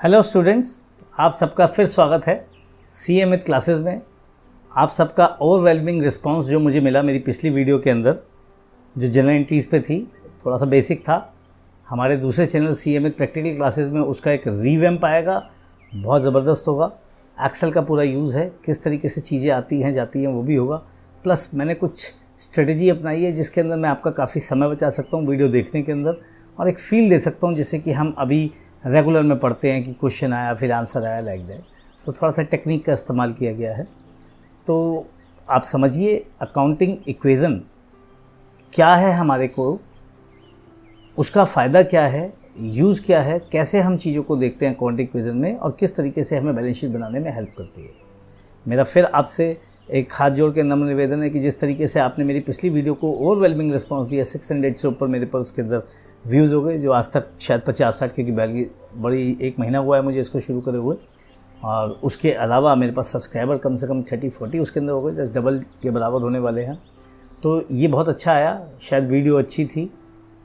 Hello students, आप सबका फिर स्वागत है सीए मैथ क्लासेस में। आप सबका ओवरवेलमिंग रिस्पांस जो मुझे मिला मेरी पिछली वीडियो के अंदर जो जनरल एंट्रीज़ पे थी, थोड़ा सा बेसिक था। हमारे दूसरे channel CA math practical classes में उसका एक रीवैम्प आएगा, बहुत ज़बरदस्त होगा। एक्सेल का पूरा यूज़ है, किस तरीके से चीज़ें आती हैं जाती हैं वो भी होगा। प्लस मैंने कुछ स्ट्रेटजी अपनाई है जिसके अंदर मैं आपका काफ़ी समय बचा सकता हूँ वीडियो देखने के अंदर, और एक फील दे सकता हूँ जैसे कि हम अभी रेगुलर में पढ़ते हैं कि क्वेश्चन आया फिर आंसर आया लाइक दैट। तो थोड़ा सा टेक्निक का इस्तेमाल किया गया है। तो आप समझिए अकाउंटिंग इक्वेज़न क्या है हमारे को, उसका फ़ायदा क्या है, यूज़ क्या है, कैसे हम चीज़ों को देखते हैं अकाउंटिंग इक्वेज़न में, और किस तरीके से हमें बैलेंस शीट बनाने में हेल्प करती है। मेरा फिर आपसे एक हाथ जोड़ के नम्र निवेदन है कि जिस तरीके से आपने मेरी पिछली वीडियो को ओवरवेलमिंग रिस्पांस दिया, 600 से ऊपर मेरे पास उसके अंदर व्यूज़ हो गए, जो आज तक शायद 50-60, क्योंकि बड़ी 1 महीना हुआ है मुझे इसको शुरू करे हुए, और उसके अलावा मेरे पास सब्सक्राइबर कम से कम 30-40 उसके अंदर हो गए, जस्ट डबल के बराबर होने वाले हैं। तो ये बहुत अच्छा आया, शायद वीडियो अच्छी थी,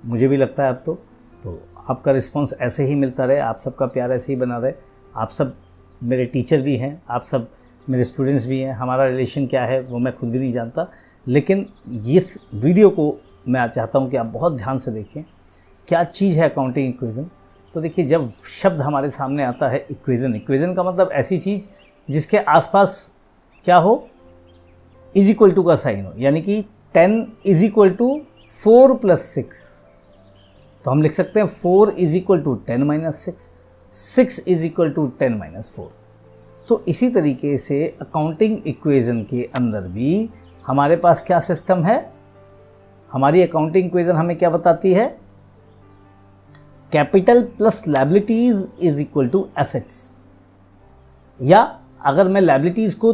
मुझे भी लगता है अब तो आपका रिस्पांस ऐसे ही मिलता रहे, आप सबका प्यार ऐसे ही बना रहे। आप सब मेरे टीचर भी हैं, आप सब मेरे स्टूडेंट्स भी हैं। हमारा रिलेशन क्या है वो मैं खुद भी नहीं जानता, लेकिन इस वीडियो को मैं चाहता हूँ कि आप बहुत ध्यान से देखें क्या चीज़ है अकाउंटिंग इक्वेज़न। तो देखिए, जब शब्द हमारे सामने आता है इक्वेज़न का मतलब ऐसी चीज़ जिसके आसपास क्या हो, इज इक्वल टू का साइन हो, यानी कि 10 इज इक्वल टू 4 + 6। तो हम लिख सकते हैं 4 is equal to 10 - 6, 6 is equal to 10 - 4। तो इसी तरीके से अकाउंटिंग इक्वेज़न के अंदर भी हमारे पास क्या सिस्टम है, हमारी अकाउंटिंग इक्वेज़न हमें क्या बताती है, capital plus liabilities is equal to assets. या अगर मैं लायबिलिटीज़ को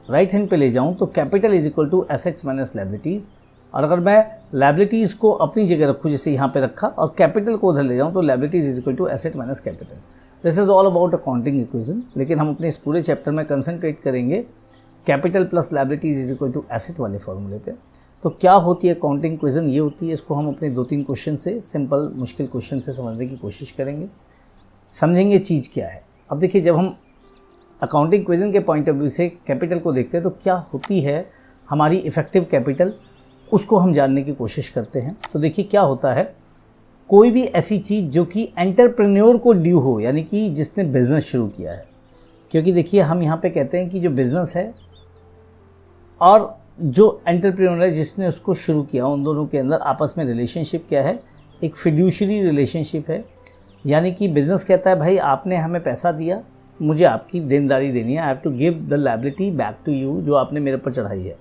राइट हैंड पे ले जाऊं तो capital is equal to assets minus liabilities, और अगर मैं लायबिलिटीज़ को अपनी जगह रखूं जैसे यहाँ पे रखा और कैपिटल को उधर ले जाऊं तो liabilities is equal to asset minus capital. This is all about accounting equation, लेकिन हम अपने इस पूरे चैप्टर में कंसंट्रेट करेंगे capital plus liabilities is equal to asset वाले फॉर्मूले पे। तो क्या होती है अकाउंटिंग इक्वेशन, ये होती है, इसको हम अपने 2-3 क्वेश्चन से, सिंपल मुश्किल क्वेश्चन से समझने की कोशिश करेंगे, समझेंगे चीज़ क्या है। अब देखिए, जब हम अकाउंटिंग इक्वेशन के पॉइंट ऑफ व्यू से कैपिटल को देखते हैं तो क्या होती है हमारी इफ़ेक्टिव कैपिटल, उसको हम जानने की कोशिश करते हैं। तो देखिए क्या होता है, कोई भी ऐसी चीज़ जो कि एंटरप्रेन्योर को ड्यू हो, यानी कि जिसने बिज़नेस शुरू किया है। क्योंकि देखिए हम यहाँ पे कहते हैं कि जो बिज़नेस है और जो एंटरप्रेन्योर है जिसने उसको शुरू किया, उन दोनों के अंदर आपस में रिलेशनशिप क्या है, एक फिड्यूशरी रिलेशनशिप है। यानी कि बिज़नेस कहता है भाई आपने हमें पैसा दिया, मुझे आपकी देनदारी देनी है, I have to give the liability back to you, जो आपने मेरे पर चढ़ाई है।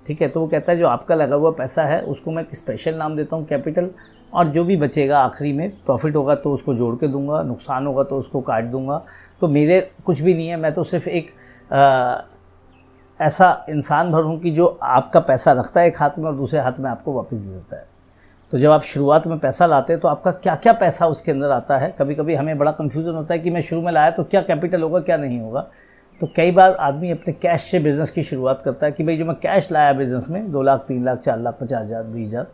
ठीक है, तो वो कहता है जो आपका लगा हुआ पैसा है उसको मैं एक स्पेशल नाम देता हूँ कैपिटल, और जो भी बचेगा आखिरी में प्रॉफिट होगा तो उसको जोड़ के दूंगा, नुकसान होगा तो उसको काट दूंगा। तो मेरे कुछ भी नहीं है, मैं तो सिर्फ एक ऐसा इंसान भर हूँ कि जो आपका पैसा रखता है एक हाथ में और दूसरे हाथ में आपको वापस दे देता है। तो जब आप शुरुआत में पैसा लाते हैं तो आपका क्या क्या पैसा उसके अंदर आता है, कभी कभी हमें बड़ा कन्फ्यूज़न होता है कि मैं शुरू में लाया तो क्या कैपिटल होगा क्या नहीं होगा। तो कई बार आदमी अपने कैश से बिज़नेस की शुरुआत करता है कि भाई जो मैं कैश लाया बिज़नेस में 2 लाख 3 लाख 4 लाख 50,000 20,000,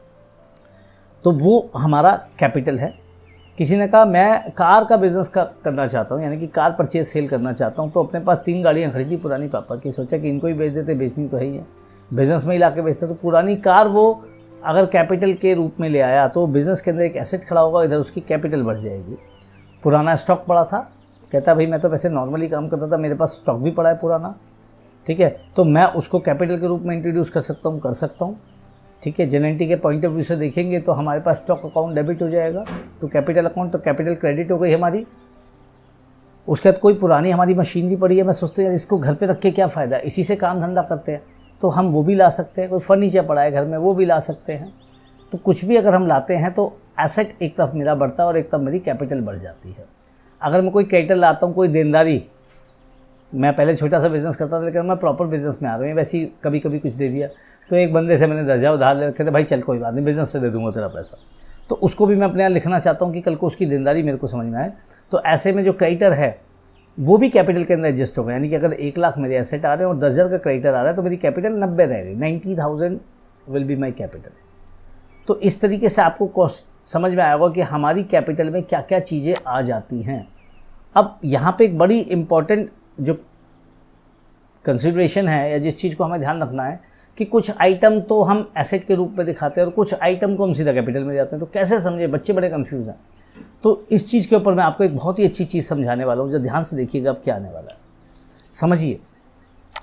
तो वो हमारा कैपिटल है। किसी ने कहा मैं कार का बिज़नेस करना चाहता हूँ, यानी कि कार परचेज सेल करना चाहता हूँ, तो अपने पास 3 गाड़ियाँ खरीदी पुरानी पापा की, सोचा कि इनको ही बेच देते, बेचनी तो है ही है, बिज़नेस में ही ला के बेचते। तो पुरानी कार वो अगर कैपिटल के रूप में ले आया तो बिज़नेस के अंदर एक एसेट खड़ा होगा, इधर उसकी कैपिटल बढ़ जाएगी। पुराना स्टॉक पड़ा था, कहता भाई मैं तो वैसे नॉर्मली काम करता था, मेरे पास स्टॉक भी पड़ा है पुराना, ठीक है, तो मैं उसको कैपिटल के रूप में इंट्रोड्यूस कर सकता हूँ। ठीक है, जेनएनटी के पॉइंट ऑफ व्यू से देखेंगे तो हमारे पास स्टॉक अकाउंट डेबिट हो जाएगा तो कैपिटल अकाउंट, तो कैपिटल क्रेडिट हो गई हमारी। उसके बाद कोई पुरानी हमारी मशीनरी पड़ी है, मैं सोचता हूँ यार इसको घर पे रख के क्या फ़ायदा, इसी से काम धंधा करते हैं, तो हम वो भी ला सकते हैं। कोई फर्नीचर पड़ा है घर में, वो भी ला सकते हैं। तो कुछ भी अगर हम लाते हैं तो एसेट एक तरफ मेरा बढ़ता है और एक तरफ मेरी कैपिटल बढ़ जाती है। अगर मैं कोई क्रेडिटर लाता हूँ, कोई देनदारी, मैं पहले छोटा सा बिज़नेस करता था लेकिन मैं प्रॉपर बिज़नेस में आ गई, वैसे ही कभी कभी कुछ दे दिया, तो एक बंदे से मैंने 10,000 उधार ले रखे थे, भाई चल कोई बात नहीं बिज़नेस से दे दूंगा तेरा पैसा, तो उसको भी मैं अपने यहाँ लिखना चाहता हूँ कि कल को उसकी देनदारी मेरे को समझ में आए। तो ऐसे में जो क्रेडिटर है वो भी कैपिटल के अंदर एडजस्ट होगा, यानी कि अगर 1 लाख मेरे एसेट आ रहे हैं और 10,000 का क्रेडिटर आ रहा है तो मेरी कैपिटल 90 रह गई, 90,000 विल बी माई कैपिटल। तो इस तरीके से आपको समझ में आएगा कि हमारी कैपिटल में क्या क्या चीज़ें आ जाती हैं। अब यहाँ पे एक बड़ी इम्पॉर्टेंट जो कंसिडरेशन है या जिस चीज़ को हमें ध्यान रखना है कि कुछ आइटम तो हम एसेट के रूप में दिखाते हैं और कुछ आइटम को हम सीधा कैपिटल में जाते हैं। तो कैसे समझे, बच्चे बड़े कंफ्यूज हैं। तो इस चीज़ के ऊपर मैं आपको एक बहुत ही अच्छी चीज़ समझाने वाला हूँ, जो ध्यान से देखिएगा अब क्या आने वाला है। समझिए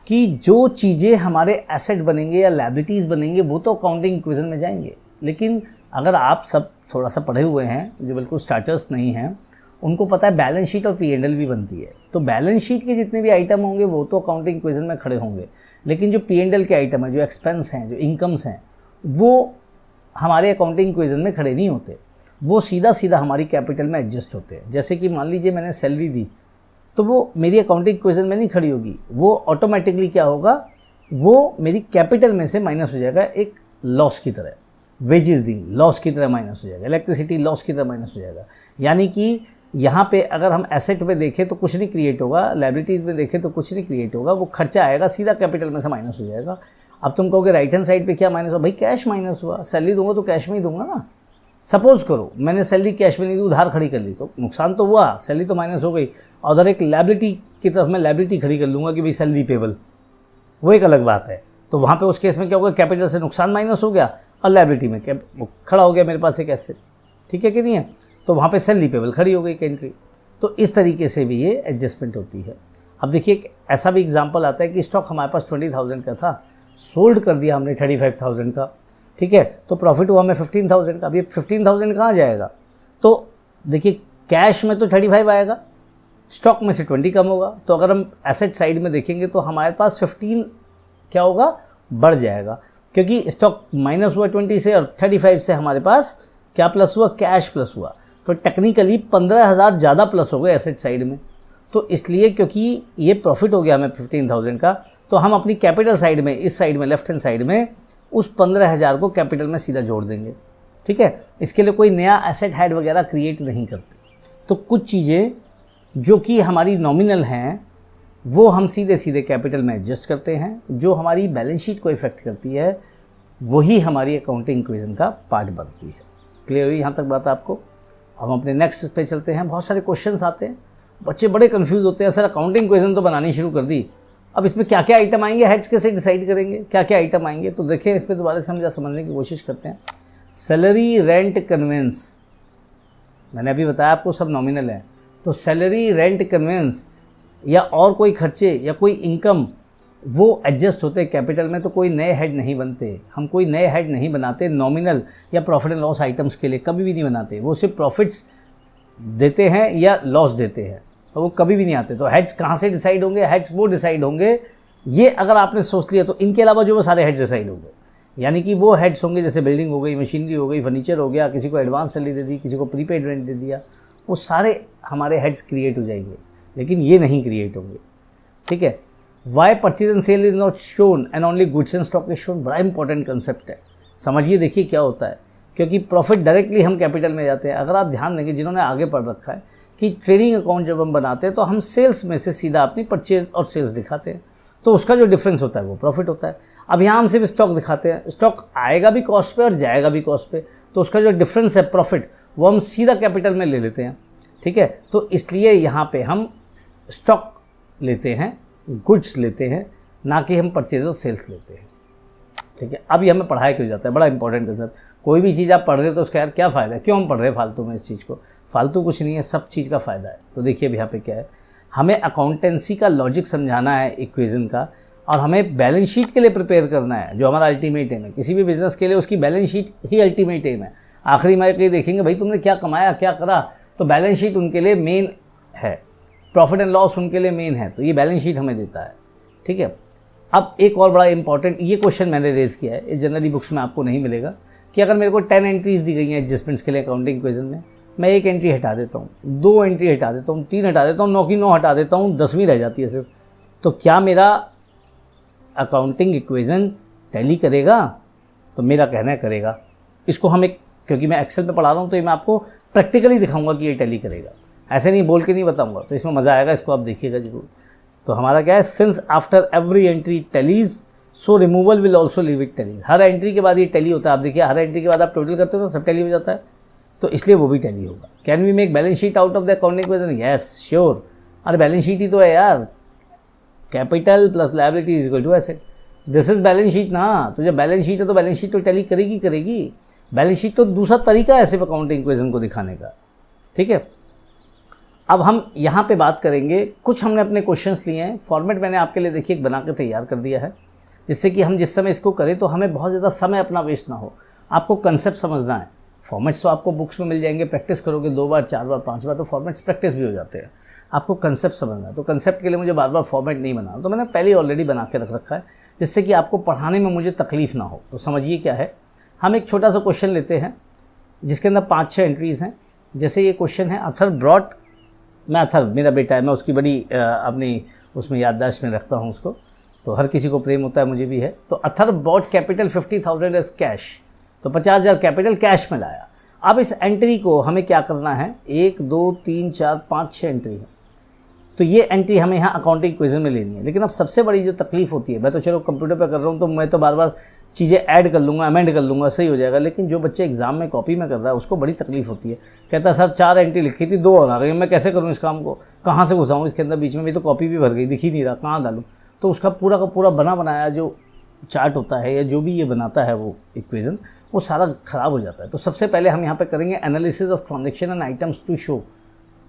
कि जो चीज़ें हमारे एसेट बनेंगे या लायबिलिटीज़ बनेंगे वो तो अकाउंटिंग इक्वेशन में जाएंगे, लेकिन अगर आप सब थोड़ा सा पढ़े हुए हैं, जो बिल्कुल स्टार्टर्स नहीं हैं, उनको पता है बैलेंस शीट और P&L भी बनती है। तो बैलेंस शीट के जितने भी आइटम होंगे वो तो अकाउंटिंग इक्वेशन में खड़े होंगे, लेकिन जो P&L के आइटम है, जो एक्सपेंस हैं, जो इनकम्स हैं, वो हमारे अकाउंटिंग इक्वेशन में खड़े नहीं होते। वो सीधा सीधा हमारी कैपिटल में एडजस्ट होते हैं। जैसे कि मान लीजिए मैंने सैलरी दी, तो वो मेरी अकाउंटिंग इक्वेशन में नहीं खड़ी होगी, वो ऑटोमेटिकली क्या होगा, वो मेरी कैपिटल में से माइनस हो जाएगा एक लॉस की तरह। वेजेस दी, लॉस की तरह माइनस हो जाएगा। इलेक्ट्रिसिटी लॉस की तरह माइनस हो जाएगा। यानी कि यहाँ पे अगर हम एसेट में देखें तो कुछ नहीं क्रिएट होगा, लायबिलिटीज़ में देखें तो कुछ नहीं क्रिएट होगा, वो खर्चा आएगा सीधा कैपिटल में से माइनस हो जाएगा। अब तुम कहोगे राइट हैंड साइड पे क्या माइनस हुआ, भाई कैश माइनस हुआ। सैलरी दूंगा तो कैश में ही दूंगा ना। सपोज करो मैंने सैलरी कैश में नहीं दी, उधार खड़ी कर ली, तो नुकसान तो हुआ, सैलरी तो माइनस हो गई। और उधर एक लायबिलिटी की तरफ मैं लायबिलिटी खड़ी कर लूँगा कि भाई सैलरी पेबल, वो एक अलग बात है। तो वहाँ पे उस केस में क्या होगा, कैपिटल से नुकसान माइनस हो गया और लायबिलिटी में वो खड़ा हो गया मेरे पास एक एसेट, ठीक है कि नहीं है। तो वहाँ पे सैलरी पेबल खड़ी हो गई एक एंट्री। तो इस तरीके से भी ये एडजस्टमेंट होती है। अब देखिए एक ऐसा भी एग्जांपल आता है कि स्टॉक हमारे पास 20,000 का था, सोल्ड कर दिया हमने 35,000 का, ठीक है, तो प्रॉफिट हुआ हमें 15,000 का। अब ये 15,000 कहाँ जाएगा, तो देखिए कैश में तो 35 आएगा, स्टॉक में से 20 कम होगा। तो अगर हम एसेट साइड में देखेंगे तो हमारे पास 15 क्या होगा, बढ़ जाएगा, क्योंकि स्टॉक माइनस हुआ 20 से और 35 से हमारे पास क्या प्लस हुआ, कैश प्लस हुआ। तो टेक्निकली 15,000 ज़्यादा प्लस हो गए एसेट साइड में। तो इसलिए क्योंकि ये प्रॉफिट हो गया हमें 15,000 का, तो हम अपनी कैपिटल साइड में, इस साइड में, लेफ्ट हैंड साइड में उस 15,000 को कैपिटल में सीधा जोड़ देंगे, ठीक है। इसके लिए कोई नया एसेट हेड वगैरह क्रिएट नहीं करते। तो कुछ चीज़ें जो कि हमारी नॉमिनल हैं वो हम सीधे सीधे कैपिटल में एडजस्ट करते हैं। जो हमारी बैलेंस शीट को इफेक्ट करती है वही हमारी अकाउंटिंग इक्वेशन का पार्ट बनती है। क्लियर हुई यहाँ तक बात आपको। हम अपने नेक्स्ट पे चलते हैं। बहुत सारे क्वेश्चंस आते हैं, बच्चे बड़े कंफ्यूज होते हैं, सर अकाउंटिंग इक्वेशन तो बनानी शुरू कर दी, अब इसमें क्या क्या आइटम आएंगे, हेड्स कैसे डिसाइड करेंगे, क्या क्या आइटम आएंगे। तो देखिए इस पर दोबारा से समझने की कोशिश करते हैं। सैलरी, रेंट, कन्वेंस, मैंने अभी बताया आपको सब नॉमिनल है। तो सैलरी, रेंट, कन्वेंस या और कोई खर्चे या कोई इनकम वो एडजस्ट होते हैं कैपिटल में। तो कोई नए हेड नहीं बनते, हम कोई नए हेड नहीं बनाते नॉमिनल या प्रॉफिट एंड लॉस आइटम्स के लिए, कभी भी नहीं बनाते। वो सिर्फ प्रॉफिट्स देते हैं या लॉस देते हैं, तो वो कभी भी नहीं आते। तो हेड्स कहाँ से डिसाइड होंगे, हेड्स वो डिसाइड होंगे, ये अगर आपने सोच लिया तो इनके अलावा जो वो सारे हेड्स डिसाइड होंगे। यानी कि वो हेड्स होंगे जैसे बिल्डिंग हो गई, मशीनरी हो गई, फर्नीचर हो गया, किसी को एडवांस सैलरी दे दी, किसी को प्रीपेड रेंट दे दिया, वो सारे हमारे हेड्स क्रिएट हो जाएंगे, लेकिन ये नहीं क्रिएट होंगे, ठीक है। Why purchase and sale is not shown and only goods and stock is shown, बड़ा इंपॉर्टेंट कंसेप्ट है। समझिए, देखिए क्या होता है, क्योंकि प्रॉफिट डायरेक्टली हम कैपिटल में जाते हैं। अगर आप ध्यान देंगे, जिन्होंने आगे पढ़ रखा है, कि ट्रेडिंग अकाउंट जब हम बनाते हैं तो हम सेल्स में से सीधा अपनी परचेज और सेल्स दिखाते हैं, तो उसका जो डिफरेंस होता है वो प्रॉफिट होता है। अब यहाँ हम सिर्फ स्टॉक दिखाते हैं, स्टॉक आएगा भी कॉस्ट पे और जाएगा भी कॉस्ट पे, तो उसका जो डिफरेंस है प्रॉफिट, वो हम सीधा कैपिटल में ले लेते हैं, ठीक है। तो इसलिए यहाँ पे हम स्टॉक लेते हैं, गुड्स लेते हैं, ना कि हम परचेज और सेल्स लेते हैं, ठीक है। अब ये हमें पढ़ाया क्यों जाता है, बड़ा इंपॉर्टेंट कंसेप्ट। कोई भी चीज़ आप पढ़ रहे हो तो उसका यार क्या फ़ायदा है, क्यों हम पढ़ रहे हैं फालतू में इस चीज़ को, फालतू कुछ नहीं है, सब चीज़ का फ़ायदा है। तो देखिए अब यहाँ पे क्या है, हमें अकाउंटेंसी का लॉजिक समझाना है इक्वेशन का, और हमें बैलेंस शीट के लिए प्रिपेयर करना है, जो हमारा अल्टीमेट एम है। किसी भी बिजनेस के लिए उसकी बैलेंस शीट ही अल्टीमेट एम है। आखिरी में कहीं देखेंगे भाई तुमने क्या कमाया, क्या करा, तो बैलेंस शीट उनके लिए मेन है, प्रॉफिट एंड लॉस उनके लिए मेन है, तो ये बैलेंस शीट हमें देता है, ठीक है। अब एक और बड़ा इंपॉर्टेंट ये क्वेश्चन मैंने रेज किया है, इस जनरली बुक्स में आपको नहीं मिलेगा, कि अगर मेरे को 10 एंट्रीज दी गई हैं एडजस्टमेंट्स के लिए अकाउंटिंग इक्वेशन में, मैं 1 एंट्री हटा देता हूँ, 2 एंट्री हटा देता हूँ, 3 हटा देता हूँ, 9 की 9 हटा देता हूँ, 10वीं रह जाती है सिर्फ, तो क्या मेरा अकाउंटिंग इक्वेशन टैली करेगा? तो मेरा कहना है करेगा। इसको हम एक, क्योंकि मैं एक्सेल पे पढ़ा रहा हूँ तो ये मैं आपको प्रैक्टिकली दिखाऊंगा कि ये टैली करेगा, ऐसे नहीं बोल के नहीं बताऊंगा, तो इसमें मज़ा आएगा, इसको आप देखिएगा जरूर। तो हमारा क्या है, since after every entry tallies so removal will also leave it tallies. Her entry के बाद ये टैली होता है। आप देखिए हर एंट्री के बाद आप टोटल करते हो तो सब टैली हो जाता है, तो इसलिए वो भी टैली होगा। Can we make balance sheet out of the accounting equation? Yes sure. अरे बैलेंस शीट ही तो है यार, capital plus liability is equal to asset. This is balance sheet ना। तो जब बैलेंस शीट है तो बैलेंस शीट तो टैली करेगी। बैलेंस शीट तो दूसरा तरीका है सिर्फ अकाउंटिंग इक्वेशन को दिखाने का, ठीक है। अब हम यहाँ पे बात करेंगे, कुछ हमने अपने क्वेश्चंस लिए हैं, फॉर्मेट मैंने आपके लिए देखिए एक बना के तैयार कर दिया है, जिससे कि हम जिस समय इसको करें तो हमें बहुत ज़्यादा समय अपना वेस्ट ना हो। आपको कंसेप्ट समझना है। फॉर्मेट्स तो आपको बुक्स में मिल जाएंगे, प्रैक्टिस करोगे 2 बार 4 बार 5 बार तो फॉर्मेट्स प्रैक्टिस भी हो जाते हैं। आपको कंसेप्ट समझना है, तो कंसेप्ट के लिए मुझे बार बार फॉर्मेट नहीं बनाना, तो मैंने पहले ऑलरेडी बना के रख रखा है, जिससे कि आपको पढ़ाने में मुझे तकलीफ ना हो। तो समझिए क्या है, हम एक छोटा सा क्वेश्चन लेते हैं जिसके अंदर 5-6 एंट्रीज़ हैं। जैसे ये क्वेश्चन है, अथर ब्रॉट, मैं अथर मेरा बेटा है, मैं उसकी बड़ी अपनी उसमें याददाश्त में रखता हूँ उसको, तो हर किसी को प्रेम होता है, मुझे भी है। तो Athar bought capital 50,000 as cash, तो 50,000 कैपिटल कैश में लाया। अब इस एंट्री को हमें क्या करना है, 1 2 3 4 5 6 एंट्री है, तो ये एंट्री हमें यहाँ अकाउंटिंग इक्वेशन में लेनी है। लेकिन अब सबसे बड़ी जो तकलीफ होती है, मैं तो चलो कंप्यूटर पे कर रहा हूँ तो मैं तो बार बार चीज़ें ऐड कर लूँगा, अमेंड कर लूँगा, सही हो जाएगा। लेकिन जो बच्चे एग्जाम में कॉपी में कर रहा है उसको बड़ी तकलीफ होती है। कहता है सर 4 एंट्री लिखी थी, 2 और आ गई, मैं कैसे करूँ इस काम को, कहाँ से घुसाऊँ इसके अंदर, बीच में भी तो कॉपी भी भर गई, दिख ही नहीं रहा, कहाँ डालूँ। तो उसका पूरा का पूरा बना बनाया जो चार्ट होता है या जो भी ये बनाता है वो इक्वेशन, वो सारा ख़राब हो जाता है। तो सबसे पहले हम यहाँ पे करेंगे analysis of transaction and items to show.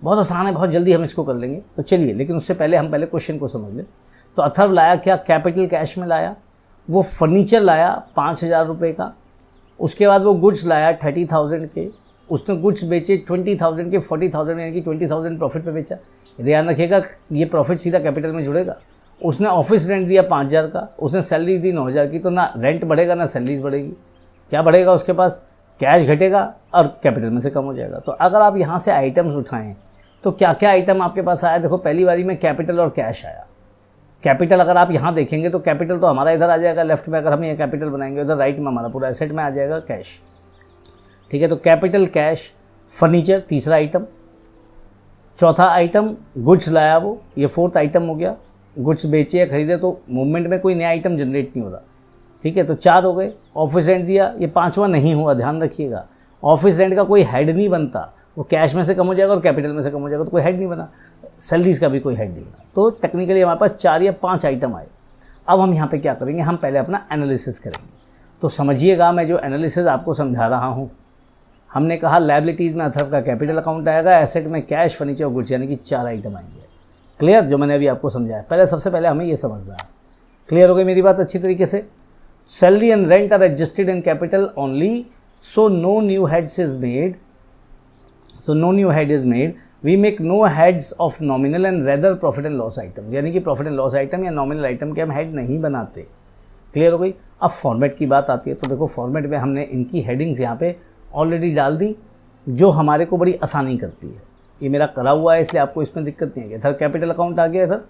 बहुत आसान है, बहुत जल्दी हम इसको कर लेंगे। तो चलिए, लेकिन उससे पहले हम पहले क्वेश्चन को समझ लें। तो अथर्व लाया क्या, कैपिटल कैश में लाया, वो फर्नीचर लाया 5,000 रुपये का। उसके बाद वो गुड्स लाया 30,000 के, उसने गुड्स बेचे 20,000 के, 40,000 यानी कि 20,000 प्रॉफिट पे बेचा। ध्यान रखिएगा ये प्रॉफिट सीधा कैपिटल में जुड़ेगा। उसने ऑफिस रेंट दिया 5,000 का, उसने सैलरीज दी 9,000 की, तो ना रेंट बढ़ेगा ना सैलरीज बढ़ेगी। क्या बढ़ेगा उसके पास, कैश घटेगा और कैपिटल में से कम हो जाएगा। तो अगर आप यहाँ से आइटम्स उठाएं तो क्या क्या आइटम आपके पास आया, देखो पहली बारी में कैपिटल और कैश आया। कैपिटल अगर आप यहाँ देखेंगे तो कैपिटल तो हमारा इधर आ जाएगा लेफ्ट में, अगर हम ये कैपिटल बनाएंगे, उधर राइट में हमारा पूरा एसेट में आ जाएगा कैश, ठीक है। तो कैपिटल कैश, फर्नीचर तीसरा आइटम, चौथा आइटम गुड्स लाया वो, ये 4th आइटम हो गया। गुड्स बेचे या खरीदे तो मूवमेंट में कोई नया आइटम जनरेट नहीं हो रहा, ठीक है। तो 4 हो गए। ऑफिस रेंट दिया, ये 5वां नहीं हुआ, ध्यान रखिएगा। ऑफिस रेंट का कोई हेड नहीं बनता, वो कैश में से कम हो जाएगा और कैपिटल में से कम हो जाएगा, तो कोई हेड नहीं बना। सैलरीज का भी कोई हेड नहीं बना। तो टेक्निकली हमारे पास 4 या 5 आइटम आए। अब हम यहाँ पे क्या करेंगे, हम पहले अपना एनालिसिस करेंगे। तो समझिएगा, मैं जो एनालिसिस आपको समझा रहा हूँ, हमने कहा लायबिलिटीज़ में अथर्व का कैपिटल अकाउंट आएगा, एसेट में कैश, फर्नीचर और गुड्स, यानी कि 4 आइटम आएंगे। क्लियर, जो मैंने अभी आपको समझाया। पहले सबसे पहले हमें ये समझना है। क्लियर हो गई मेरी बात अच्छी तरीके से। Salary and rent are adjusted in capital only, so no new heads is made, so no new head is made, we make no heads of nominal and rather profit and loss item, यानी कि profit and loss item या nominal item के हम head नहीं बनाते। Clear हो गई। अब फॉर्मेट की बात आती है, तो देखो फॉर्मेट में हमने इनकी हेडिंग्स यहाँ पे ऑलरेडी डाल दी, जो हमारे को बड़ी आसानी करती है। ये मेरा करा हुआ है इसलिए आपको इसमें दिक्कत नहीं है। इधर कैपिटल अकाउंट आ गया, इधर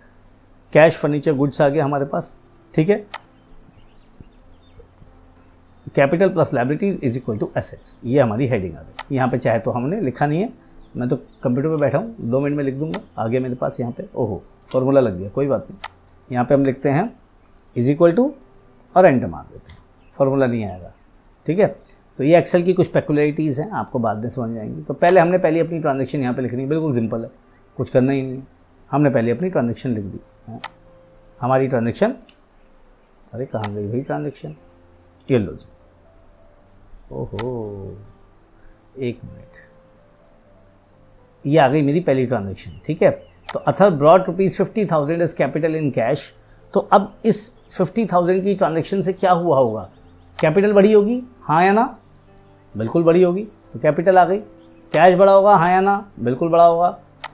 कैश, फर्नीचर, गुड्स आ गया हमारे पास, ठीक है। Capital plus liabilities is equal to assets, ये हमारी हेडिंग आ गई। यहाँ पे चाहे तो हमने लिखा नहीं है, मैं तो कंप्यूटर पे बैठा हूँ, 2 मिनट में लिख दूंगा। आगे मेरे पास यहाँ पे ओहो फॉर्मूला लग गया, कोई बात नहीं। यहाँ पे हम लिखते हैं इज इक्वल टू और एंटर मार देते हैं, फॉर्मूला नहीं आएगा, ठीक है। तो ये एक्सेल की कुछ पेक्युलरिटीज़ हैं, आपको बाद में समझ में आएंगी। तो पहले हमने पहली अपनी ट्रांजेक्शन यहाँ पे लिखनी है, बिल्कुल सिंपल है, कुछ करना ही नहीं है। हमने पहले अपनी ट्रांजेक्शन लिख दी। हमारी ट्रांजेक्शन, अरे कहाँ गई भाई ट्रांजेक्शन, ये लो जी, ओहो 1 मिनट, ये आ गई मेरी पहली ट्रांजेक्शन, ठीक है। तो Athar brought ₹50,000 as capital in cash. तो अब इस 50,000 की ट्रांजेक्शन से क्या हुआ होगा, कैपिटल बढ़ी होगी, हाँ या ना, बिल्कुल बढ़ी होगी, तो कैपिटल आ गई। कैश बढ़ा होगा, हाँ या ना, बिल्कुल बढ़ा होगा।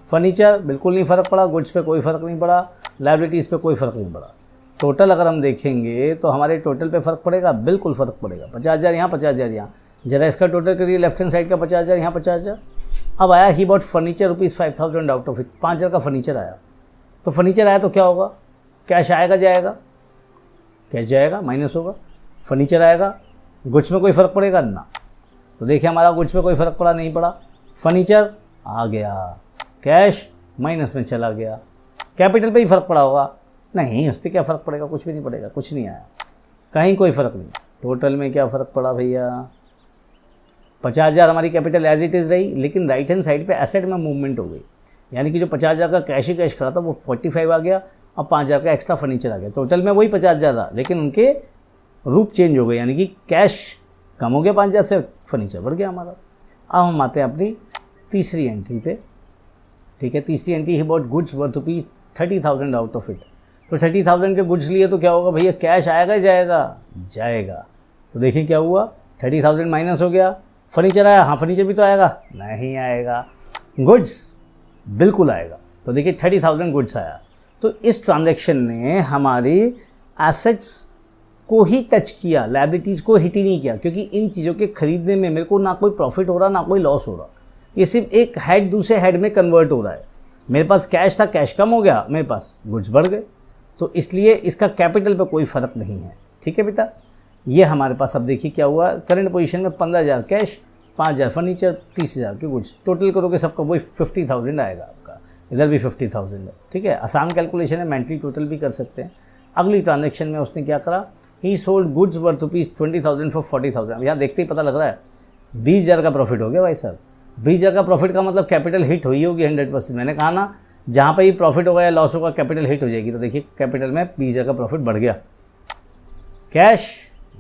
फर्नीचर बिल्कुल नहीं फ़र्क पड़ा, गुड्स पे कोई फ़र्क नहीं पड़ा, लायबिलिटीज़ पे कोई फ़र्क नहीं पड़ा। टोटल अगर हम देखेंगे तो हमारे टोटल पे फ़र्क पड़ेगा, बिल्कुल फ़र्क पड़ेगा। 50,000 यहाँ, 50,000 यहाँ, जरा इसका टोटल करिए, लेफ्ट हैंड साइड का 50,000 यहाँ, 50,000। अब आया he bought furniture ₹5,000 out of it, 5,000 का फर्नीचर आया। तो फर्नीचर आया तो क्या होगा, कैश आएगा जाएगा, कैश जाएगा माइनस होगा, फर्नीचर आएगा, गुड्स में कोई फ़र्क पड़ेगा ना। तो देखिए हमारा गुड्स में कोई फ़र्क पड़ा नहीं पड़ा, फर्नीचर आ गया, कैश माइनस में चला गया। कैपिटल पे ही फ़र्क पड़ा होगा, नहीं उस पर क्या फ़र्क पड़ेगा, कुछ भी नहीं पड़ेगा, कुछ नहीं आया, कहीं कोई फ़र्क नहीं। टोटल में क्या फ़र्क पड़ा भैया, 50,000 हमारी कैपिटल एज इट इज़ रही, लेकिन राइट हैंड साइड पे एसेट में मूवमेंट हो गई, यानी कि जो 50,000 का कैश ही कैश खड़ा था वो 45 आ गया और 5,000 का एक्स्ट्रा फर्नीचर आ गया। टोटल में वही 50,000 रहा, लेकिन उनके रूप चेंज हो गए, यानी कि कैश कम हो गया 5,000 से, फर्नीचर बढ़ गया हमारा। अब हम आते हैं अपनी तीसरी एंट्री पे। ठीक है, तीसरी entry he bought goods worth rupees 30,000 out of it. तो 30,000 के गुड्स लिए तो क्या होगा भैया, कैश आएगा जाएगा, जाएगा। तो देखिए क्या हुआ, 30,000 माइनस हो गया, फर्नीचर आया, हाँ फर्नीचर भी तो आएगा, नहीं आएगा, गुड्स बिल्कुल आएगा। तो देखिए 30,000 गुड्स आया। तो इस ट्रांजैक्शन ने हमारी एसेट्स को ही टच किया, लायबिलिटीज़ को हिट ही नहीं किया, क्योंकि इन चीज़ों के खरीदने में मेरे को ना कोई प्रॉफिट हो रहा ना कोई लॉस हो रहा, ये सिर्फ एक हेड दूसरे हेड में कन्वर्ट हो रहा है। मेरे पास कैश था, कैश कम हो गया, मेरे पास गुड्स बढ़ गए, तो इसलिए इसका कैपिटल पे कोई फ़र्क नहीं है। ठीक है बेटा, ये हमारे पास अब देखिए क्या हुआ, करंट पोजीशन में 15,000 कैश, 5,000 फर्नीचर, 30,000 के गुड्स, टोटल करोगे सबका वही 50,000 आएगा आपका, इधर भी 50,000 है। ठीक है, आसान कैलकुलेशन है, मेंटली टोटल भी कर सकते हैं। अगली ट्रांजेक्शन में उसने क्या करा, ही sold goods worth rupees 20,000 for 40,000। यहाँ देखते ही पता लग रहा है 20,000 का प्रॉफिट हो गया भाई साहब। 20,000 का प्रॉफिट का मतलब कैपिटल हिट हुई होगी 100%। मैंने कहा ना, जहाँ पर ही प्रॉफिट होगा या लॉस होगा कैपिटल हिट हो जाएगी। तो देखिए कैपिटल में 20,000 का प्रॉफिट बढ़ गया। कैश,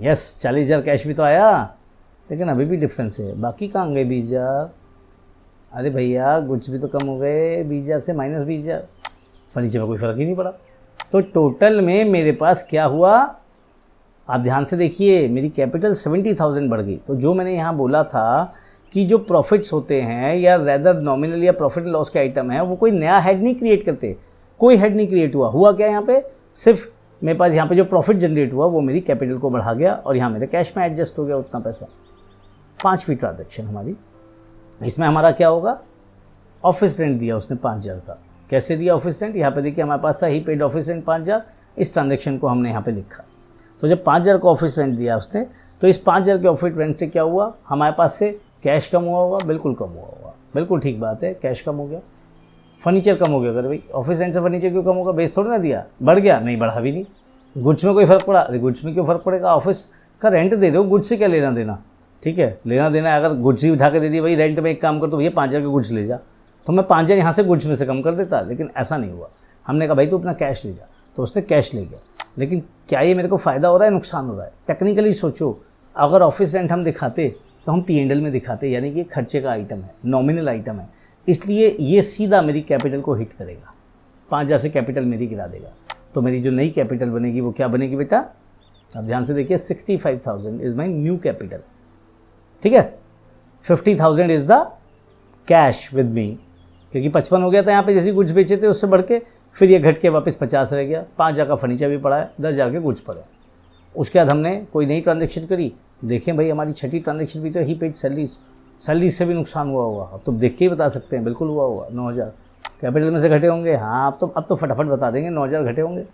यस 40,000 कैश भी तो आया, लेकिन अभी भी डिफरेंस है, बाकी कहाँ गए 20,000। अरे भैया गुड्स भी तो कम हो गए, 20,000 से माइनस 20,000, फर्नीचर में कोई फ़र्क ही नहीं पड़ा। तो टोटल में मेरे पास क्या हुआ, आप ध्यान से देखिए, मेरी कैपिटल 70,000 बढ़ गई। तो जो मैंने यहाँ बोला था कि जो प्रॉफिट्स होते हैं या रेदर नॉमिनल या प्रॉफिट लॉस के आइटम है, वो कोई नया हेड नहीं क्रिएट करते, कोई हेड नहीं क्रिएट हुआ क्या यहाँ पे, सिर्फ मेरे पास यहाँ पे जो प्रॉफिट जनरेट हुआ वो मेरी कैपिटल को बढ़ा गया और यहाँ मेरे कैश में एडजस्ट हो गया उतना पैसा। पांचवी ट्रांजैक्शन हमारी, इसमें हमारा क्या होगा, ऑफिस रेंट दिया उसने 5,000 का। कैसे दिया ऑफिस रेंट, यहाँ पे देखिए हमारे पास था ही पेड ऑफिस रेंट 5,000, इस ट्रांजैक्शन को हमने यहाँ पे लिखा। तो जब 5,000 का ऑफिस रेंट दिया उसने, तो इस 5,000 के ऑफिस रेंट से क्या हुआ, हमारे पास से कैश कम हुआ होगा, बिल्कुल कम हुआ होगा, बिल्कुल ठीक बात है, कैश कम हो गया। फर्नीचर कम हो गया, अगर भाई ऑफिस रेंट से फर्नीचर क्यों कम होगा, बेस थोड़ी ना दिया, बढ़ गया, नहीं बढ़ा भी नहीं। गुड्स में कोई फ़र्क पड़ा, अरे गुड्स में क्यों फ़र्क पड़ेगा, ऑफिस का रेंट दे दो, गुड्स से क्या लेना देना। ठीक है, लेना देना है, अगर गुड्स ही उठा के दे दिया, भाई रेंट में एक काम कर तो भैया 5,000 के गुड्स ले जा, तो मैं 5,000 यहाँ से गुड्स में से कम कर देता, लेकिन ऐसा नहीं हुआ। हमने कहा भाई तू अपना कैश ले जा, तो उसने कैश ले गया। लेकिन क्या ये मेरे को फ़ायदा हो रहा है, नुकसान हो रहा है? टेक्निकली सोचो, अगर ऑफिस रेंट हम दिखाते तो हम P&L में दिखाते, यानी कि खर्चे का आइटम है, नॉमिनल आइटम है, इसलिए ये सीधा मेरी कैपिटल को हिट करेगा, 5,000 से कैपिटल मेरी गिरा देगा। तो मेरी जो नई कैपिटल बनेगी वो क्या बनेगी बेटा, अब ध्यान से देखिए, 65,000 इज़ माई न्यू कैपिटल। ठीक है, 50,000 is the cash with me, क्योंकि 55 हो गया था यहाँ पे जैसे गुड्स बेचे थे उससे बढ़ के, फिर ये घट के वापस 50 रह गया, 5,000 का फर्नीचर भी पड़ा है, 10,000 के गुड्स पड़े। उसके बाद हमने कोई नई ट्रांजेक्शन करी, देखें भाई हमारी छठी ट्रांजेक्शन भी तो ही पेड सैलरी से भी नुकसान हुआ होगा। अब तो देख के ही बता सकते हैं, बिल्कुल हुआ होगा, 9,000 कैपिटल में से घटे होंगे। हाँ अब तो फटाफट बता देंगे 9,000 घटे होंगे।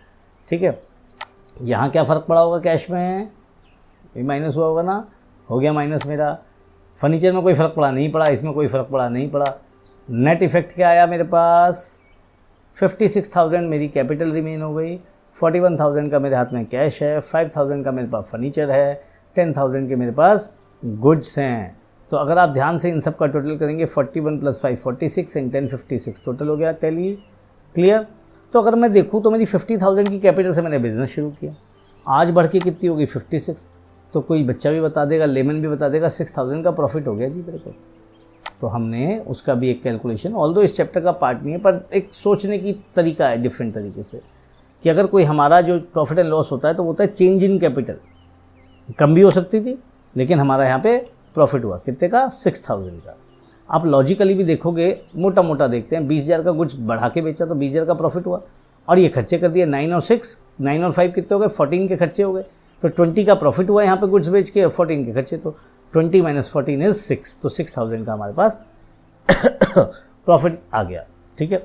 ठीक है, यहाँ क्या फ़र्क पड़ा होगा, कैश में ये माइनस हुआ होगा ना, हो गया माइनस मेरा। फर्नीचर में कोई फ़र्क पड़ा नहीं पड़ा, इसमें कोई फ़र्क पड़ा नहीं पड़ा। नेट इफ़ेक्ट क्या आया मेरे पास, 56,000 मेरी कैपिटल रिमेन हो गई, 41,000 का मेरे हाथ में कैश है, 5,000 का मेरे पास फर्नीचर है, 10,000 के मेरे पास गुड्स हैं। तो अगर आप ध्यान से इन सब का टोटल करेंगे, 41 + 5 46 एंड 10 56 टोटल हो गया। Tell you clear? तो अगर मैं देखूँ तो मेरी 50,000 की कैपिटल से मैंने बिज़नेस शुरू किया, आज बढ़ के कितनी होगी 56। तो कोई बच्चा भी बता देगा, लेमन भी बता देगा, 6,000 का प्रॉफिट हो गया जी मेरे को। तो हमने उसका भी एक कैलकुलेशन, ऑल्दो इस चैप्टर का पार्ट नहीं है, पर एक सोचने की तरीका है डिफरेंट तरीके से, कि अगर कोई हमारा जो प्रॉफिट एंड लॉस होता है तो वो होता है चेंज इन कैपिटल। कम भी हो सकती थी, लेकिन हमारा यहाँ पे प्रॉफिट हुआ कितने का, 6,000 का। आप लॉजिकली भी देखोगे, मोटा मोटा देखते हैं, 20,000 का कुछ बढ़ा के बेचा तो 20,000 का प्रॉफिट हुआ, और ये खर्चे कर दिए 9 और 6, 9 और 5 कितने हो गए, 14 के खर्चे हो गए। तो 20 का प्रॉफिट हुआ यहाँ पे गुड्स बेच के, 14 के खर्चे, तो 20 - 14 इज़ 6, तो 6,000 का हमारे पास प्रॉफिट आ गया। ठीक है,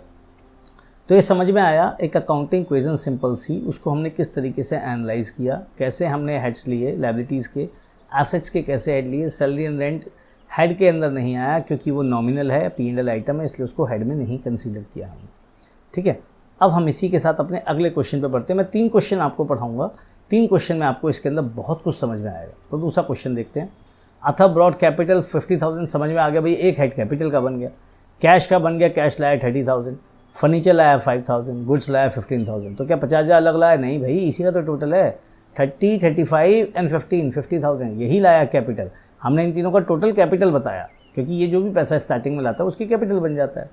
तो ये समझ में आया, एक अकाउंटिंग इक्वेशन सिंपल सी, उसको हमने किस तरीके से एनालाइज किया, कैसे हमने हेड्स लिए लायबिलिटीज़ के, एसेट्स के कैसे हेड लिए। सैलरी एंड रेंट हेड के अंदर नहीं आया क्योंकि वो नॉमिनल है, P&L आइटम है, इसलिए उसको हेड में नहीं कंसीडर किया हमने। ठीक है, अब हम इसी के साथ अपने अगले क्वेश्चन पे बढ़ते हैं। मैं 3 क्वेश्चन आपको पढ़ाऊंगा, 3 क्वेश्चन में आपको इसके अंदर बहुत कुछ समझ में आएगा। तो दूसरा क्वेश्चन देखते हैं। अथा ब्रॉड कैपिटल 50,000, समझ में आ गया भाई, एक हेड कैपिटल का बन गया। कैश का बन गया, कैश लाया 30,000, फर्नीचर लाया 5,000, गुड्स लाया 15,000। तो क्या 50,000 अलग लाया? नहीं भाई, इसी का तो टोटल है 30, 35 एंड 15, 50,000, यही लाया कैपिटल। हमने इन तीनों का टोटल कैपिटल बताया, क्योंकि ये जो भी पैसा स्टार्टिंग में लाता है उसकी कैपिटल बन जाता है।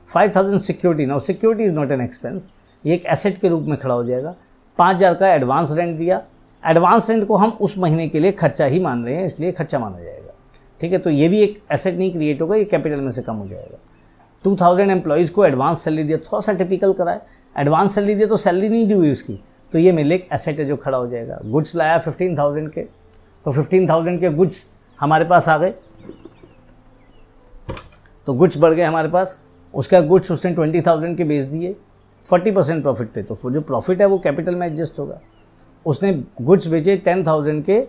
5,000 security, now security is not an expense, ये एक एसेट के रूप में खड़ा हो जाएगा। 5,000 का एडवांस रेंट दिया, एडवांस रेंट को हम उस महीने के लिए खर्चा ही मान रहे हैं, इसलिए खर्चा माना जाएगा। ठीक है, तो ये भी एक एसेट नहीं क्रिएट होगा, ये कैपिटल में से कम हो जाएगा। 2,000 एम्प्लॉयज़ को एडवांस सैलरी दिया, थोड़ा सा टिपिकल कराए, एडवांस सैलरी दिया तो सैलरी नहीं दी हुई उसकी, तो ये मेरे लिए एक एसेट है जो खड़ा हो जाएगा। गुड्स लाया 15,000 के, तो 15,000 के गुड्स हमारे पास आ गए, तो गुड्स बढ़ गए हमारे पास। उसका गुड्स उसने 20,000 के बेच दिए 40% प्रॉफिट पे, तो जो प्रॉफिट है वो कैपिटल में एडजस्ट होगा। उसने गुड्स बेचे 10,000 के,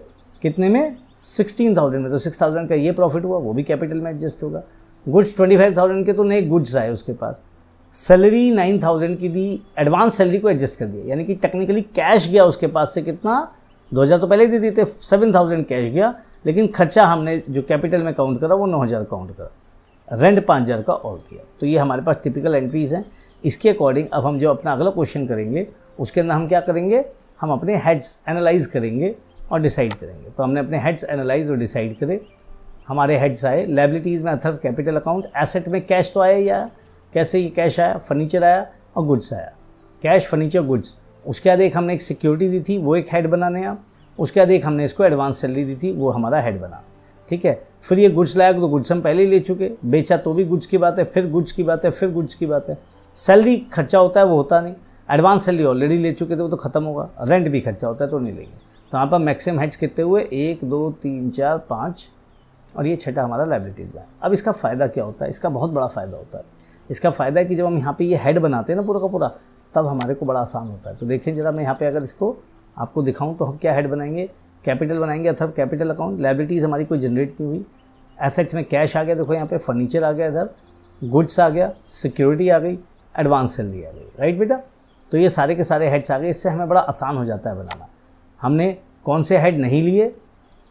कितने में? 16,000 में, तो 6,000 का ये प्रॉफिट हुआ, वो भी कैपिटल में एडजस्ट होगा। गुड्स 25,000 के, तो नए गुड्स आए उसके पास। सैलरी 9,000 की दी, एडवांस सैलरी को एडजस्ट कर दिया, यानी कि टेक्निकली कैश गया उसके पास से कितना? 2,000 तो पहले ही दे दिए थे, 7,000 कैश गया, लेकिन खर्चा हमने जो कैपिटल में काउंट करा वो 9,000 काउंट करा। रेंट 5,000 का और दिया। तो ये हमारे पास टिपिकल एंट्रीज़ हैं। इसके अकॉर्डिंग अब हम जो अपना अगला क्वेश्चन करेंगे उसके अंदर हम क्या करेंगे, हम अपने हेड्स एनालाइज करेंगे और डिसाइड करेंगे। तो हमने अपने हेड्स एनालाइज और डिसाइड करे, हमारे हेड्स आए। लायबिलिटीज़ में अथर कैपिटल अकाउंट, एसेट में कैश तो आया ही आया, कैसे ये कैश आया? फर्नीचर आया और गुड्स आया, कैश, फर्नीचर, गुड्स। उसके बाद एक हमने एक सिक्योरिटी दी थी, वो एक हेड बनाने आप। उसके बाद एक हमने इसको एडवांस सैलरी दी थी, वो हमारा हेड बना। ठीक है, फिर ये गुड्स लाया तो गुड्स हम पहले ही ले चुके, बेचा तो भी गुड्स की बात है, फिर गुड्स की बात है, फिर गुड्स की बात है। सैलरी खर्चा होता है वो होता नहीं, एडवांस सैलरी ऑलरेडी ले चुके थे वो तो खत्म होगा। रेंट भी खर्चा होता है तो नहीं लेंगे। तो यहाँ पर मैक्सिमम हेड्स कितने हुए? 1, 2, 3, 4, 5 और ये छठा हमारा लायबिलिटीज में। अब इसका फ़ायदा क्या होता है? इसका बहुत बड़ा फ़ायदा होता है। इसका फ़ायदा है कि जब हम यहाँ पे ये हेड बनाते हैं ना पूरा का पूरा, तब हमारे को बड़ा आसान होता है। तो देखें जरा, मैं यहाँ पे अगर इसको आपको दिखाऊँ तो हम क्या हेड बनाएंगे? कैपिटल बनाएंगे, अथवा कैपिटल अकाउंट। लायबिलिटीज़ हमारी कोई जनरेट नहीं हुई। एसेट्स में कैश आ गया, देखो यहाँ पे फर्नीचर आ गया, इधर गुड्स आ गया, सिक्योरिटी आ गई, एडवांस सैलरी आ गई। राइट बेटा? तो ये सारे के सारे हेड्स आ गए। इससे हमें बड़ा आसान हो जाता है बनाना। हमने कौन से हेड नहीं लिए?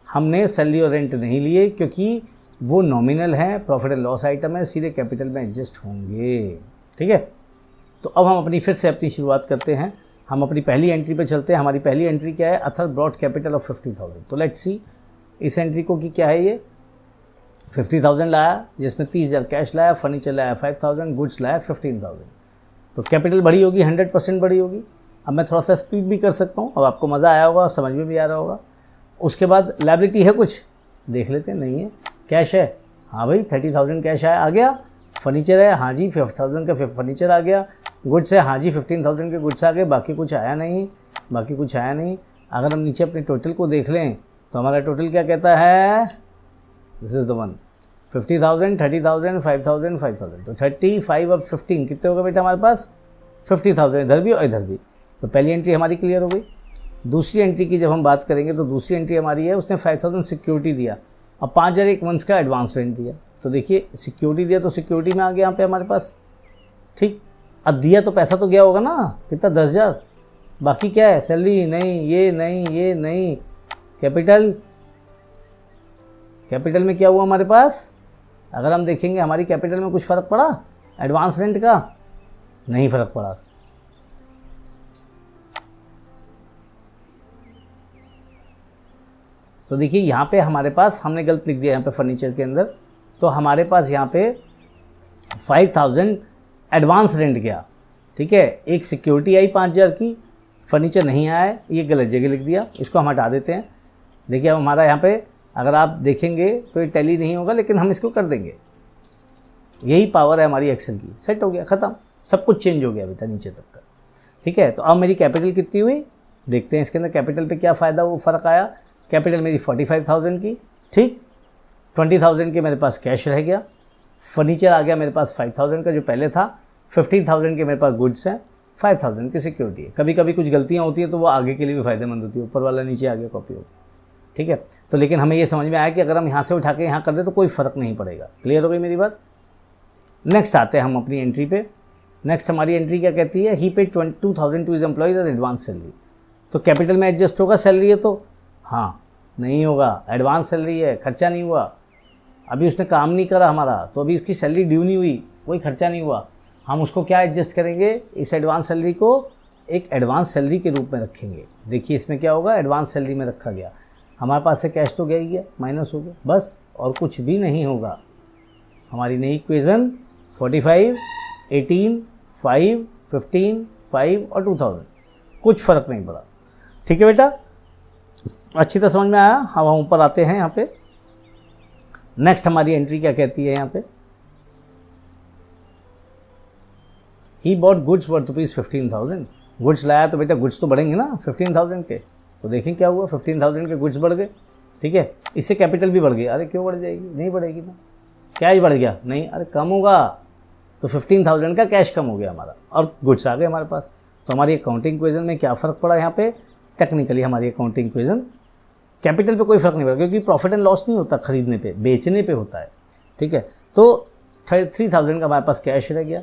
हमने सैलरी और रेंट नहीं लिए, क्योंकि वो नॉमिनल हैं, प्रॉफिट एंड लॉस आइटम है, सीधे कैपिटल में एडजस्ट होंगे। ठीक है, तो अब हम अपनी फिर से अपनी शुरुआत करते हैं। हम अपनी पहली एंट्री पे चलते हैं। हमारी पहली एंट्री क्या है? Athar brought capital of 50,000। तो लेट्स सी इस एंट्री को कि क्या है। ये 50,000 लाया, जिसमें 30,000 कैश लाया, फर्नीचर लाया 5,000, गुड्स लाया 15,000। तो कैपिटल बड़ी होगी, 100% बड़ी होगी। अब मैं थोड़ा सा स्पीड भी कर सकता हूँ, अब आपको मज़ा आया होगा, समझ में भी आ रहा होगा। उसके बाद लायबिलिटी है कुछ, देख लेते हैं। नहीं है। कैश है, हाँ भाई 30,000 कैश आया, आ गया। फर्नीचर है, हाँ जी 5,000 का फर्नीचर आ गया। गुड्स है, हाँ जी 15,000 के गुड्स आ गए। बाकी कुछ आया नहीं, बाकी कुछ आया नहीं। अगर हम नीचे अपने टोटल को देख लें तो हमारा टोटल क्या कहता है? This is the one. 50,000, 30,000, 5,000, 5,000। तो 35 और 15 कितने हो गए बेटा हमारे पास? 50,000 इधर भी और इधर भी। तो पहली एंट्री हमारी क्लियर हो गई। दूसरी एंट्री की जब हम बात करेंगे तो दूसरी एंट्री हमारी है, उसने 5,000 सिक्योरिटी दिया और 5,000 एक मंथ का एडवांस रेंट दिया। तो देखिए सिक्योरिटी दिया तो सिक्योरिटी में आ गया यहाँ पे हमारे पास। ठीक, अब दिया तो पैसा तो गया होगा ना, कितना? 10,000। बाकी क्या है? सैलरी नहीं, ये नहीं, ये नहीं। कैपिटल, कैपिटल में क्या हुआ हमारे पास? अगर हम देखेंगे हमारी कैपिटल में कुछ फ़र्क पड़ा एडवांस रेंट का? नहीं फ़र्क पड़ा। तो देखिए यहाँ पे हमारे पास, हमने गलत लिख दिया यहाँ पे फर्नीचर के अंदर। तो हमारे पास यहाँ पे 5,000 एडवांस रेंट गया। ठीक है, एक सिक्योरिटी आई 5,000 की, फर्नीचर नहीं आया है, ये गलत जगह लिख दिया, इसको हम हटा देते हैं। देखिए अब हमारा यहाँ पे अगर आप देखेंगे तो ये टैली नहीं होगा, लेकिन हम इसको कर देंगे। यही पावर है हमारी एक्सेल की। सेट हो गया, ख़त्म, सब कुछ चेंज हो गया बेटा नीचे तक का। ठीक है, तो अब मेरी कैपिटल कितनी हुई देखते हैं इसके अंदर। कैपिटल पे क्या फ़ायदा वो फ़र्क आया? कैपिटल मेरी 45,000 की। ठीक, 20,000 के मेरे पास कैश रह गया। फर्नीचर आ गया मेरे पास 5,000 का जो पहले था। 15,000 के मेरे पास गुड्स हैं, 5,000 की सिक्योरिटी है। कभी कभी कुछ गलतियाँ होती हैं तो वो आगे के लिए भी फ़ायदेमंद होती है। ऊपर वाला नीचे आ गया, कॉपी हो। ठीक है, तो लेकिन हमें ये समझ में आया कि अगर हम यहाँ से उठा के यहाँ कर दे तो कोई फ़र्क नहीं पड़ेगा। क्लियर हो गई मेरी बात? नेक्स्ट आते हैं हम अपनी एंट्री पे। नेक्स्ट हमारी एंट्री क्या कहती है? He pay 22,000 to his employees as advance salary. तो कैपिटल में एडजस्ट होगा सैलरी है तो हाँ, नहीं होगा, एडवांस सैलरी है, खर्चा नहीं हुआ, अभी उसने काम नहीं करा हमारा, तो अभी उसकी सैलरी ड्यू नहीं हुई, कोई खर्चा नहीं हुआ। हम उसको क्या एडजस्ट करेंगे, इस एडवांस सैलरी को एक एडवांस सैलरी के रूप में रखेंगे। देखिए इसमें क्या होगा, एडवांस सैलरी में रखा गया, हमारे पास से कैश तो गया ही गया, माइनस हो गया, बस और कुछ भी नहीं होगा। हमारी नई इक्वेशन 45, 18, 5, 15, 5 और 2000, कुछ फ़र्क नहीं पड़ा। ठीक है बेटा, अच्छी तरह समझ में आया। हम ऊपर आते हैं यहाँ पे, नेक्स्ट हमारी एंट्री क्या कहती है यहाँ पे, he bought goods worth ₹15,000। Goods लाया तो बेटा गुड्स तो बढ़ेंगे ना 15,000 के, तो देखें क्या हुआ, 15,000 के गुड्स बढ़ गए। ठीक है, इससे कैपिटल भी बढ़ गई। अरे क्यों बढ़ जाएगी, नहीं बढ़ेगी ना, कैश बढ़ गया नहीं, अरे कम होगा, तो 15,000 का कैश कम हो गया हमारा और गुड्स आ गए हमारे पास। तो हमारी अकाउंटिंग इक्वेशन में क्या फ़र्क पड़ा यहाँ पे, टेक्निकली हमारी अकाउंटिंग इक्वेशन कैपिटल पे कोई फ़र्क नहीं पड़ा, क्योंकि प्रॉफिट एंड लॉस नहीं होता खरीदने पे, बेचने पे होता है। ठीक है, तो 3,000 का हमारे पास कैश रह गया,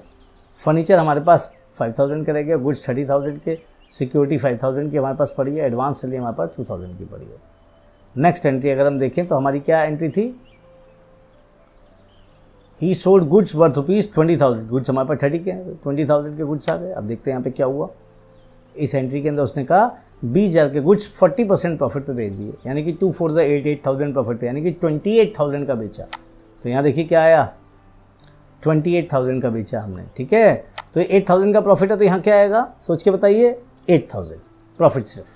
फर्नीचर हमारे पास 5,000 का रह गया, गुड्स 30,000 के, सिक्योरिटी 5,000 की हमारे पास पड़ी है, एडवांस सैलरी हमारे पास 2,000 की पड़ी है। नेक्स्ट एंट्री अगर हम देखें तो हमारी क्या एंट्री थी, ही सोल्ड गुड्स वर्थ ₹20,000। गुड्स हमारे पास 30 के, 20,000 के गुड्स आ गए। अब देखते हैं यहाँ पे क्या हुआ, इस एंट्री के अंदर उसने कहा 20,000 के गुड्स 40% प्रॉफिट पे बेच दिए, यानी कि 2 4 88,000 प्रॉफिट पे, यानी कि 28,000 का बेचा। तो यहाँ देखिए क्या आया, 28,000 का बेचा हमने। ठीक है, तो ये 8,000 का प्रॉफिट है, तो यहाँ क्या आएगा सोच के बताइए, 8,000 प्रॉफिट सिर्फ।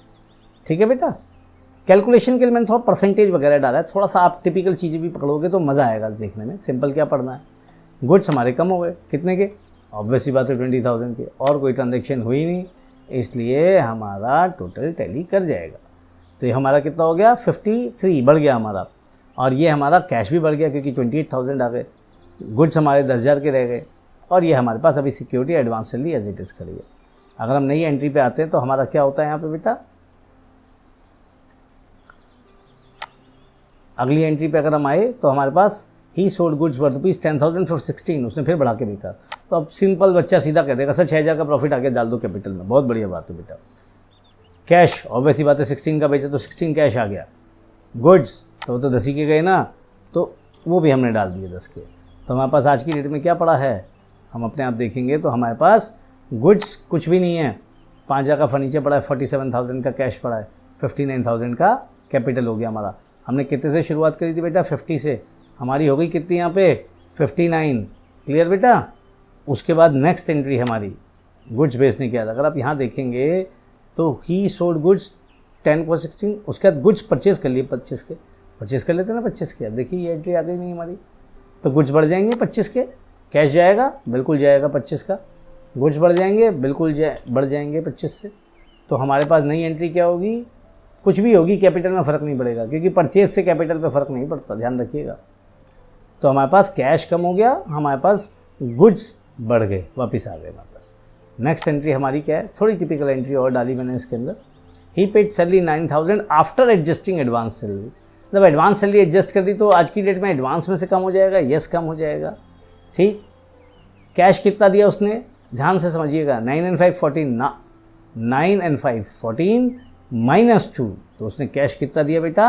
ठीक है बेटा, कैलकुलेशन के लिए मैंने थोड़ा परसेंटेज वगैरह डाला है, थोड़ा सा आप टिपिकल चीज़ें भी पकड़ोगे तो मज़ा आएगा देखने में। सिंपल क्या पढ़ना है, गुड्स हमारे कम हो गए, कितने के, ऑब्वियसली बात है 20,000 के, और कोई ट्रांजेक्शन हुई नहीं, इसलिए हमारा टोटल टैली कर जाएगा। तो ये हमारा कितना हो गया, 53 बढ़ गया हमारा, और ये हमारा कैश भी बढ़ गया क्योंकि 28,000 आ गए, गुड्स हमारे 10,000 के रह गए, और ये हमारे पास अभी security advance salary as it is खड़ी है। अगर हम नई एंट्री पे आते हैं तो हमारा क्या होता है यहाँ पे बेटा, अगली एंट्री पे अगर हम आए तो हमारे पास ही सोल्ड गुड्स वर्थ ₹10,000 for 16, उसने फिर बढ़ा के बेचा। तो अब सिंपल बच्चा सीधा कह देगा सर 6,000 का प्रॉफिट आगे डाल दो कैपिटल में, बहुत बढ़िया बात है बेटा। कैश ऑब्वियसली बात है 16 का बेचा तो 16 कैश आ गया, गुड्स तो 10 ही के गए ना, तो वो भी हमने डाल दिए 10 के। तो हमारे पास आज की डेट में क्या पड़ा है, हम अपने आप देखेंगे तो हमारे पास गुड्स कुछ भी नहीं है, 5,000 का फर्नीचर पड़ा है, 47,000 का कैश पड़ा है, 59,000 का कैपिटल हो गया हमारा। हमने कितने से शुरुआत करी थी बेटा, 50 से, हमारी हो गई कितनी यहाँ पे 59। क्लियर बेटा, उसके बाद नेक्स्ट एंट्री हमारी गुड्स बेचने के बाद, अगर आप यहाँ देखेंगे तो ही सोल्ड गुड्स 10 for 16, उसके बाद गुड्स परचेज कर लिए 25 के, परचेज कर लेते ना 25 के। अब देखिए ये एंट्री आ गई नहीं हमारी, तो गुड्स बढ़ जाएंगे 25 के, कैश जाएगा बिल्कुल जाएगा 25 का, गुड्स बढ़ जाएंगे बिल्कुल बढ़ जाएंगे 25 से। तो हमारे पास नई एंट्री क्या होगी, कुछ भी होगी, कैपिटल में फ़र्क नहीं पड़ेगा, क्योंकि परचेज से कैपिटल पे फ़र्क नहीं पड़ता, ध्यान रखिएगा। तो हमारे पास कैश कम हो गया, हमारे पास गुड्स बढ़ गए, वापस आ गए हमारे पास। नेक्स्ट एंट्री हमारी क्या है, थोड़ी टिपिकल एंट्री और डाली मैंने इसके अंदर, he paid salary 9,000 after adjusting advance salary. जब एडवांस सैलरी एडजस्ट कर दी तो आज की डेट में एडवांस में से कम हो जाएगा, यस कम हो जाएगा। ठीक, कैश कितना दिया उसने, ध्यान से समझिएगा, 9 and 5 14 ना, 9 and 5 14 -2, तो उसने कैश कितना दिया बेटा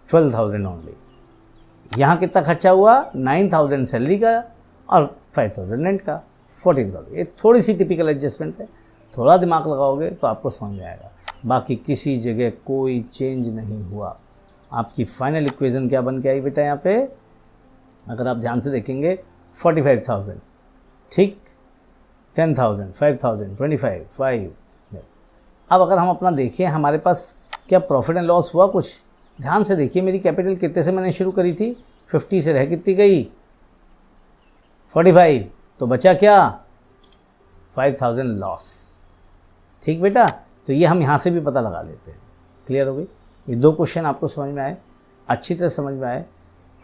12,000 ओनली। यहाँ कितना खर्चा हुआ, 9,000 सैलरी का और 5,000 रेंट का, 14,000। ये थोड़ी सी टिपिकल एडजस्टमेंट है, थोड़ा दिमाग लगाओगे तो आपको समझ में आएगा, बाकी किसी जगह कोई चेंज नहीं हुआ। आपकी फाइनल इक्वेशन क्या बन के आई बेटा यहाँ पे, अगर आप ध्यान से देखेंगे 45,000, ठीक, 10,000, 5,000, 25, 5। अब अगर हम अपना देखिए हमारे पास क्या प्रॉफिट एंड लॉस हुआ कुछ, ध्यान से देखिए मेरी कैपिटल कितने से मैंने शुरू करी थी, 50 से रह कितनी गई 45, तो बचा क्या 5,000 लॉस। ठीक बेटा, तो ये हम यहाँ से भी पता लगा लेते हैं। क्लियर हो गई, ये 2 क्वेश्चन आपको समझ में आए, अच्छी तरह समझ में आए।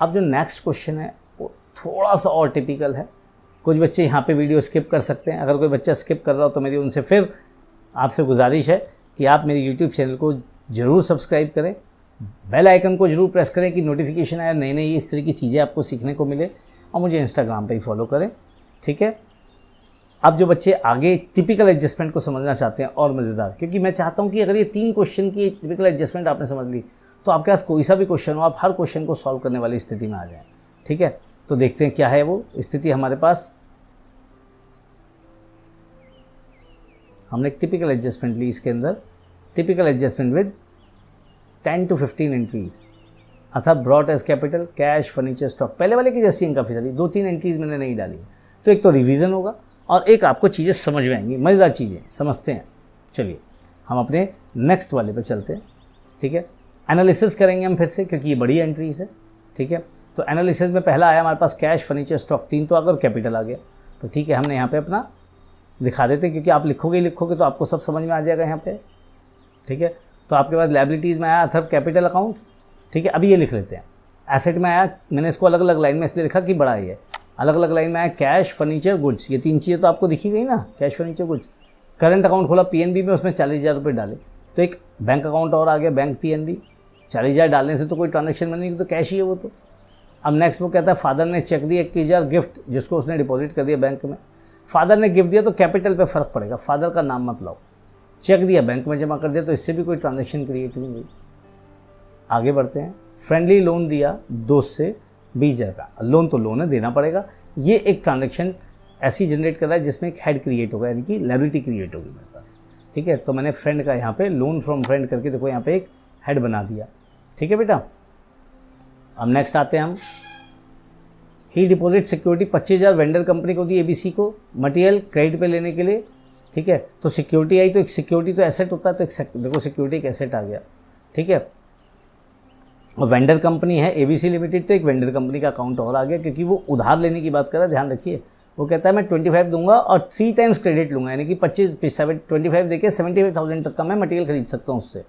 अब जो नेक्स्ट क्वेश्चन है वो थोड़ा सा और टिपिकल है, कुछ बच्चे यहाँ पे वीडियो स्किप कर सकते हैं। अगर कोई बच्चा स्किप कर रहा हो तो मेरी उनसे फिर आपसे गुजारिश है कि आप मेरे यूट्यूब चैनल को ज़रूर सब्सक्राइब करें, बेल आइकन को ज़रूर प्रेस करें कि नोटिफिकेशन आए, नई नई इस तरह की चीज़ें आपको सीखने को मिले, और मुझे इंस्टाग्राम पे ही फॉलो करें। ठीक है, अब जो बच्चे आगे टिपिकल एडजस्टमेंट को समझना चाहते हैं और मज़ेदार, क्योंकि मैं चाहता हूँ कि अगर ये 3 क्वेश्चन की टिपिकल एडजस्टमेंट आपने समझ ली तो आपके पास कोई सा भी क्वेश्चन हो, आप हर क्वेश्चन को सॉल्व करने वाली स्थिति में आ जाएं। ठीक है, तो देखते हैं क्या है वो स्थिति हमारे पास। हमने एक टिपिकल एडजस्टमेंट ली इसके अंदर, typical adjustment with 10 to 15 entries, अर्थात brought as capital, cash, furniture, stock, पहले वाले की जैसी इनका फिजली 2-3 एंट्रीज मैंने नहीं डाली। तो एक तो रिवीजन होगा और एक आपको चीज़ें समझ में आएंगी, मज़ेदार चीज़ें समझते हैं। चलिए हम अपने नेक्स्ट वाले पे चलते हैं। ठीक है, एनालिसिस करेंगे हम फिर से, क्योंकि ये बड़ी एंट्रीज है। ठीक है, तो एनालिसिस में पहला आया हमारे पास कैश, फर्नीचर, स्टॉक, 3 तो अगर कैपिटल आ गया तो ठीक है, हमने यहाँ पे अपना दिखा देते हैं, क्योंकि आप लिखोगे तो आपको सब समझ में आ जाएगा यहाँ पे। ठीक है, तो आपके पास लायबिलिटीज़ में आया अथर्व कैपिटल अकाउंट। ठीक है, अभी ये लिख लेते हैं। एसेट में आया, मैंने इसको अलग अलग लाइन में इसलिए लिखा कि बड़ा ही है, अलग अलग लाइन में आया कैश, फर्नीचर, गुड्स, ये 3 चीज़ें तो आपको दिखी गई ना, cash, furniture, goods. Current account खोला पीएनबी में, उसमें 40,000 रुपये डाले, तो एक बैंक अकाउंट और आ गया, बैंक पीएनबी। 40,000 डालने से तो कोई ट्रांजेक्शन बनी, तो कैश ही है वो तो। अब नेक्स्ट वो कहता है फादर ने चेक दिया 21,000 गिफ्ट, जिसको उसने डिपॉजिट कर दिया बैंक में। फादर ने गिफ्ट दिया तो कैपिटल पे फ़र्क पड़ेगा, फादर का नाम मत लाओ। चेक दिया बैंक में जमा कर दिया, तो इससे भी कोई ट्रांजेक्शन क्रिएट नहीं हुई। आगे बढ़ते हैं। फ्रेंडली लोन दिया दोस्त से 20,000 का, लोन तो लोन है, देना पड़ेगा। ये एक ट्रांजेक्शन ऐसी जनरेट कर रहा है जिसमें एक हेड क्रिएट होगा, यानी कि लायबिलिटी क्रिएट होगी मेरे पास। ठीक है, तो मैंने फ्रेंड का यहाँ पे लोन फ्रॉम फ्रेंड करके देखो यहाँ पे एक हेड बना दिया। ठीक है बेटा, अब नेक्स्ट आते हैं हम। ही डिपॉजिट सिक्योरिटी 25,000 वेंडर कंपनी को दी, एबीसी को, मटेरियल क्रेडिट पे लेने के लिए। ठीक है, तो सिक्योरिटी आई, तो एक सिक्योरिटी तो एसेट होता है, तो एक देखो सिक्योरिटी एक एसेट आ गया। ठीक है, और वेंडर कंपनी है एबीसी लिमिटेड, तो एक वेंडर कंपनी का अकाउंट और आ गया, क्योंकि वो उधार लेने की बात कर रहा है, ध्यान रखिए। वो कहता है मैं 25 दूंगा और 3 टाइम्स क्रेडिट लूँगा, यानी कि 25 देके 75,000 तक का मैं मटेरियल खरीद सकता हूँ उससे।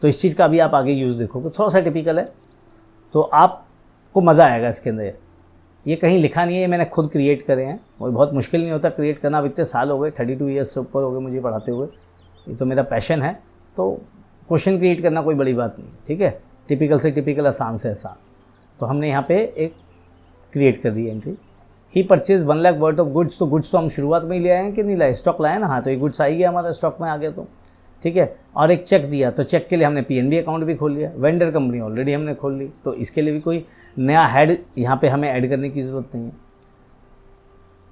तो इस चीज़ का भी आप आगे यूज़ देखोगे, थोड़ा सा टिपिकल है, तो आपको मज़ा आएगा इसके अंदर। ये कहीं लिखा नहीं है, ये मैंने खुद क्रिएट करे हैं, और बहुत मुश्किल नहीं होता क्रिएट करना। अब इतने साल हो गए, 32 ईयर्स से ऊपर हो गए मुझे पढ़ाते हुए, ये तो मेरा पैशन है। तो क्वेश्चन क्रिएट करना कोई बड़ी बात नहीं। ठीक है, टिपिकल से टिपिकल, आसान से आसान। तो हमने यहाँ पे एक क्रिएट कर दी entry. He purchase 1 lakh worth of goods, तो गुड्स तो हम शुरुआत में ही ले आए हैं कि नहीं लाए, स्टॉक लाए ना। हाँ, तो ये गुड्स आई गया हमारा स्टॉक में आ गया तो ठीक है। और एक चेक दिया, तो चेक के लिए हमने पीएनबी अकाउंट भी खोल लिया, वेंडर कंपनी ऑलरेडी हमने खोल ली, तो इसके लिए भी कोई नया हेड यहाँ पे हमें ऐड करने की ज़रूरत नहीं है।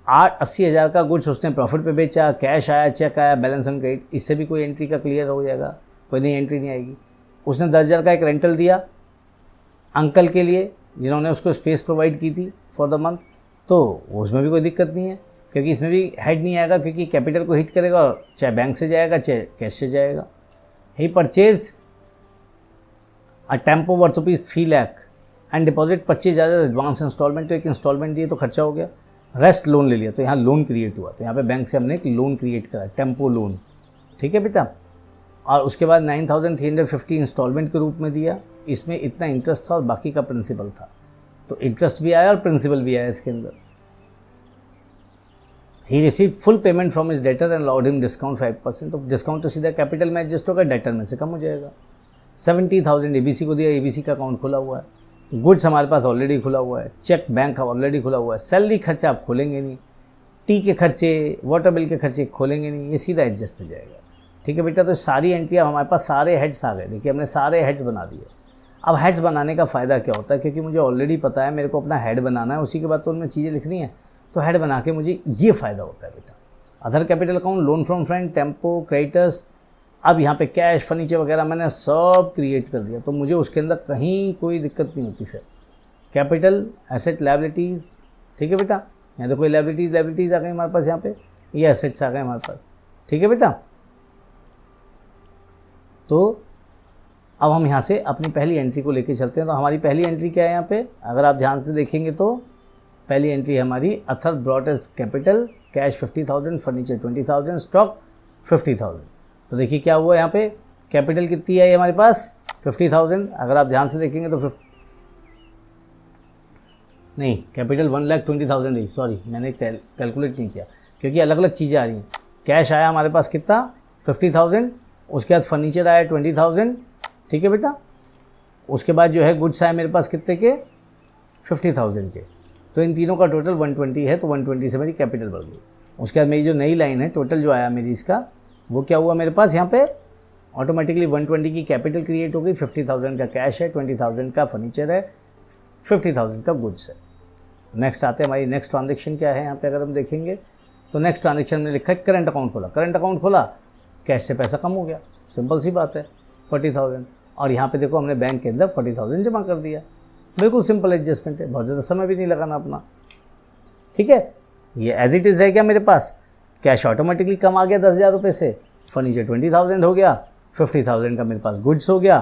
80,000 का गुड्स उसने प्रॉफिट पे बेचा, कैश आया, चेक आया, बैलेंस ऑन क्रेडिट, इससे भी कोई एंट्री का क्लियर हो जाएगा, कोई नई एंट्री नहीं आएगी। उसने 10,000 का एक रेंटल दिया अंकल के लिए, जिन्होंने उसको स्पेस प्रोवाइड की थी फॉर द मंथ, तो उसमें भी कोई दिक्कत नहीं है, क्योंकि इसमें भी हेड नहीं आएगा, क्योंकि कैपिटल को हिट करेगा, और चाहे बैंक से जाएगा चाहे कैश से जाएगा। He purchase a tempo worth ₹3 lakh and deposit 25,000 advance installment, तो एक इंस्टॉलमेंट दिए तो खर्चा हो गया। रेस्ट लोन ले लिया, तो यहाँ लोन क्रिएट हुआ, तो यहाँ पे बैंक से हमने एक लोन क्रिएट करा, टेम्पो लोन। ठीक है बेटा, और उसके बाद 9,350 इंस्टॉलमेंट के रूप में दिया, इसमें इतना इंटरेस्ट था और बाकी का प्रिंसिपल था, तो इंटरेस्ट भी आया और प्रिंसिपल भी आया इसके अंदर। He receive full payment from his debtor and allowed him discount 5%, तो डिस्काउंट तो सीधा कैपिटल में एडजस्ट होगा, डेटर में से कम हो जाएगा। 70,000 एबीसी को दिया, एबीसी का अकाउंट खुला हुआ है, गुड्स हमारे पास ऑलरेडी खुला हुआ है, चेक बैंक का ऑलरेडी खुला हुआ है, सैलरी खर्चा आप खोलेंगे नहीं, टी के खर्चे, वाटर बिल के खर्चे खोलेंगे नहीं, ये सीधा एडजस्ट हो जाएगा। ठीक है बेटा, तो सारी एंट्री हमारे पास सारे हेड्स आ गए। देखिए हमने सारे हेड्स बना दिए। अब हेड्स बनाने का फ़ायदा क्या होता है, क्योंकि मुझे ऑलरेडी पता है मेरे को अपना हेड बनाना है, उसी के बाद तो उनमें चीज़ें लिखनी है, तो हेड बना के मुझे ये फ़ायदा होता है बेटा। Other capital account, loan from friend, tempo, creditors, अब यहाँ पे कैश, फर्नीचर वगैरह मैंने सब क्रिएट कर दिया, तो मुझे उसके अंदर कहीं कोई दिक्कत नहीं होती। फिर कैपिटल, एसेट, लायबिलिटीज़, ठीक है बेटा, यहाँ तो कोई लायबिलिटीज़ आ गई हमारे पास, यहाँ पे ये एसेट्स आ गए हमारे पास। ठीक है बेटा, तो अब हम यहाँ से अपनी पहली एंट्री को लेके चलते हैं। तो हमारी पहली एंट्री क्या है यहाँ पे, अगर आप ध्यान से देखेंगे तो पहली एंट्री हमारी Athar brought as capital, cash 50,000, furniture 20,000, stock 50,000। तो देखिए क्या हुआ यहाँ पे, कैपिटल कितनी है हमारे पास 50,000, अगर आप ध्यान से देखेंगे तो नहीं, कैपिटल 1,20,000 ही, सॉरी मैंने कैलकुलेट नहीं किया, क्योंकि अलग अलग चीज़ें आ रही हैं। कैश आया हमारे पास कितना 50,000, उसके बाद फर्नीचर आया 20,000, ठीक है बेटा, उसके बाद जो है गुड्स आए मेरे पास कितने के 50,000 के, तो इन तीनों का टोटल 120 है, तो 120 से मेरी कैपिटल बढ़ गई। उसके बाद मेरी जो नई लाइन है, टोटल जो आया मेरी इसका वो क्या हुआ मेरे पास यहाँ पे, ऑटोमेटिकली 120 की कैपिटल क्रिएट हो गई, 50,000 का कैश है, 20,000 का फर्नीचर है, 50,000 का गुड्स है। नेक्स्ट आते हैं हमारी नेक्स्ट ट्रांजेक्शन क्या है यहाँ पे अगर हम देखेंगे तो नेक्स्ट ट्रांजेक्शन में लिखा है करंट अकाउंट खोला। करंट अकाउंट खोला, कैश से पैसा कम हो गया, सिंपल सी बात है 40,000। और यहाँ पे देखो हमने बैंक के अंदर 40,000 जमा कर दिया, बिल्कुल सिंपल एडजस्टमेंट है, बहुत ज़्यादा समय भी नहीं लगाना अपना। ठीक है, ये एज इट इज़ रह गया मेरे पास। कैश ऑटोमेटिकली कम आ गया 10,000 रुपये से, फर्नीचर 20,000 हो गया, 50,000 का मेरे पास गुड्स हो गया,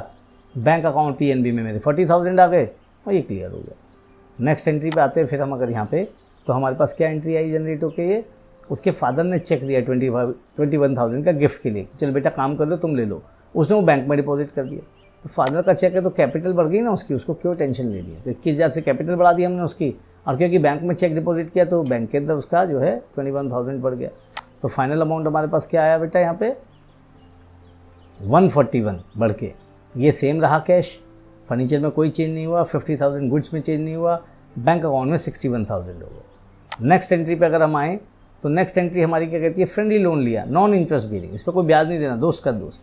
बैंक अकाउंट PNB में मेरे 40,000 आ गए और ये क्लियर हो गया। नेक्स्ट एंट्री पे आते हैं फिर हम अगर यहाँ पे, तो हमारे पास क्या एंट्री आई जनरेट होकर, ये उसके फादर ने चेक दिया 21,000 का गिफ्ट के लिए कि चल बेटा काम कर लो, तुम ले लो। उसने वो बैंक में डिपॉजिट कर दिया, तो फादर का चेक है तो कैपिटल बढ़ गई ना उसकी, उसको क्यों टेंशन ले लिया। तो 21,000 से कैपिटल बढ़ा दी हमने उसकी, और क्योंकि बैंक में चेक डिपॉजिट किया तो बैंक के अंदर उसका जो है 21,000 बढ़ गया। तो फाइनल अमाउंट हमारे पास क्या आया बेटा यहाँ पे 141 बढ़ के, ये सेम रहा कैश, फर्नीचर में कोई चेंज नहीं हुआ, 50,000 गुड्स में चेंज नहीं हुआ, बैंक अकाउंट में 61,000 हो गया। नेक्स्ट एंट्री पे अगर हम आएँ तो नेक्स्ट एंट्री हमारी क्या कहती है, फ्रेंडली लोन लिया, नॉन इंटरेस्ट बेरिंग, इस पर कोई ब्याज नहीं देना, दोस्त का दोस्त।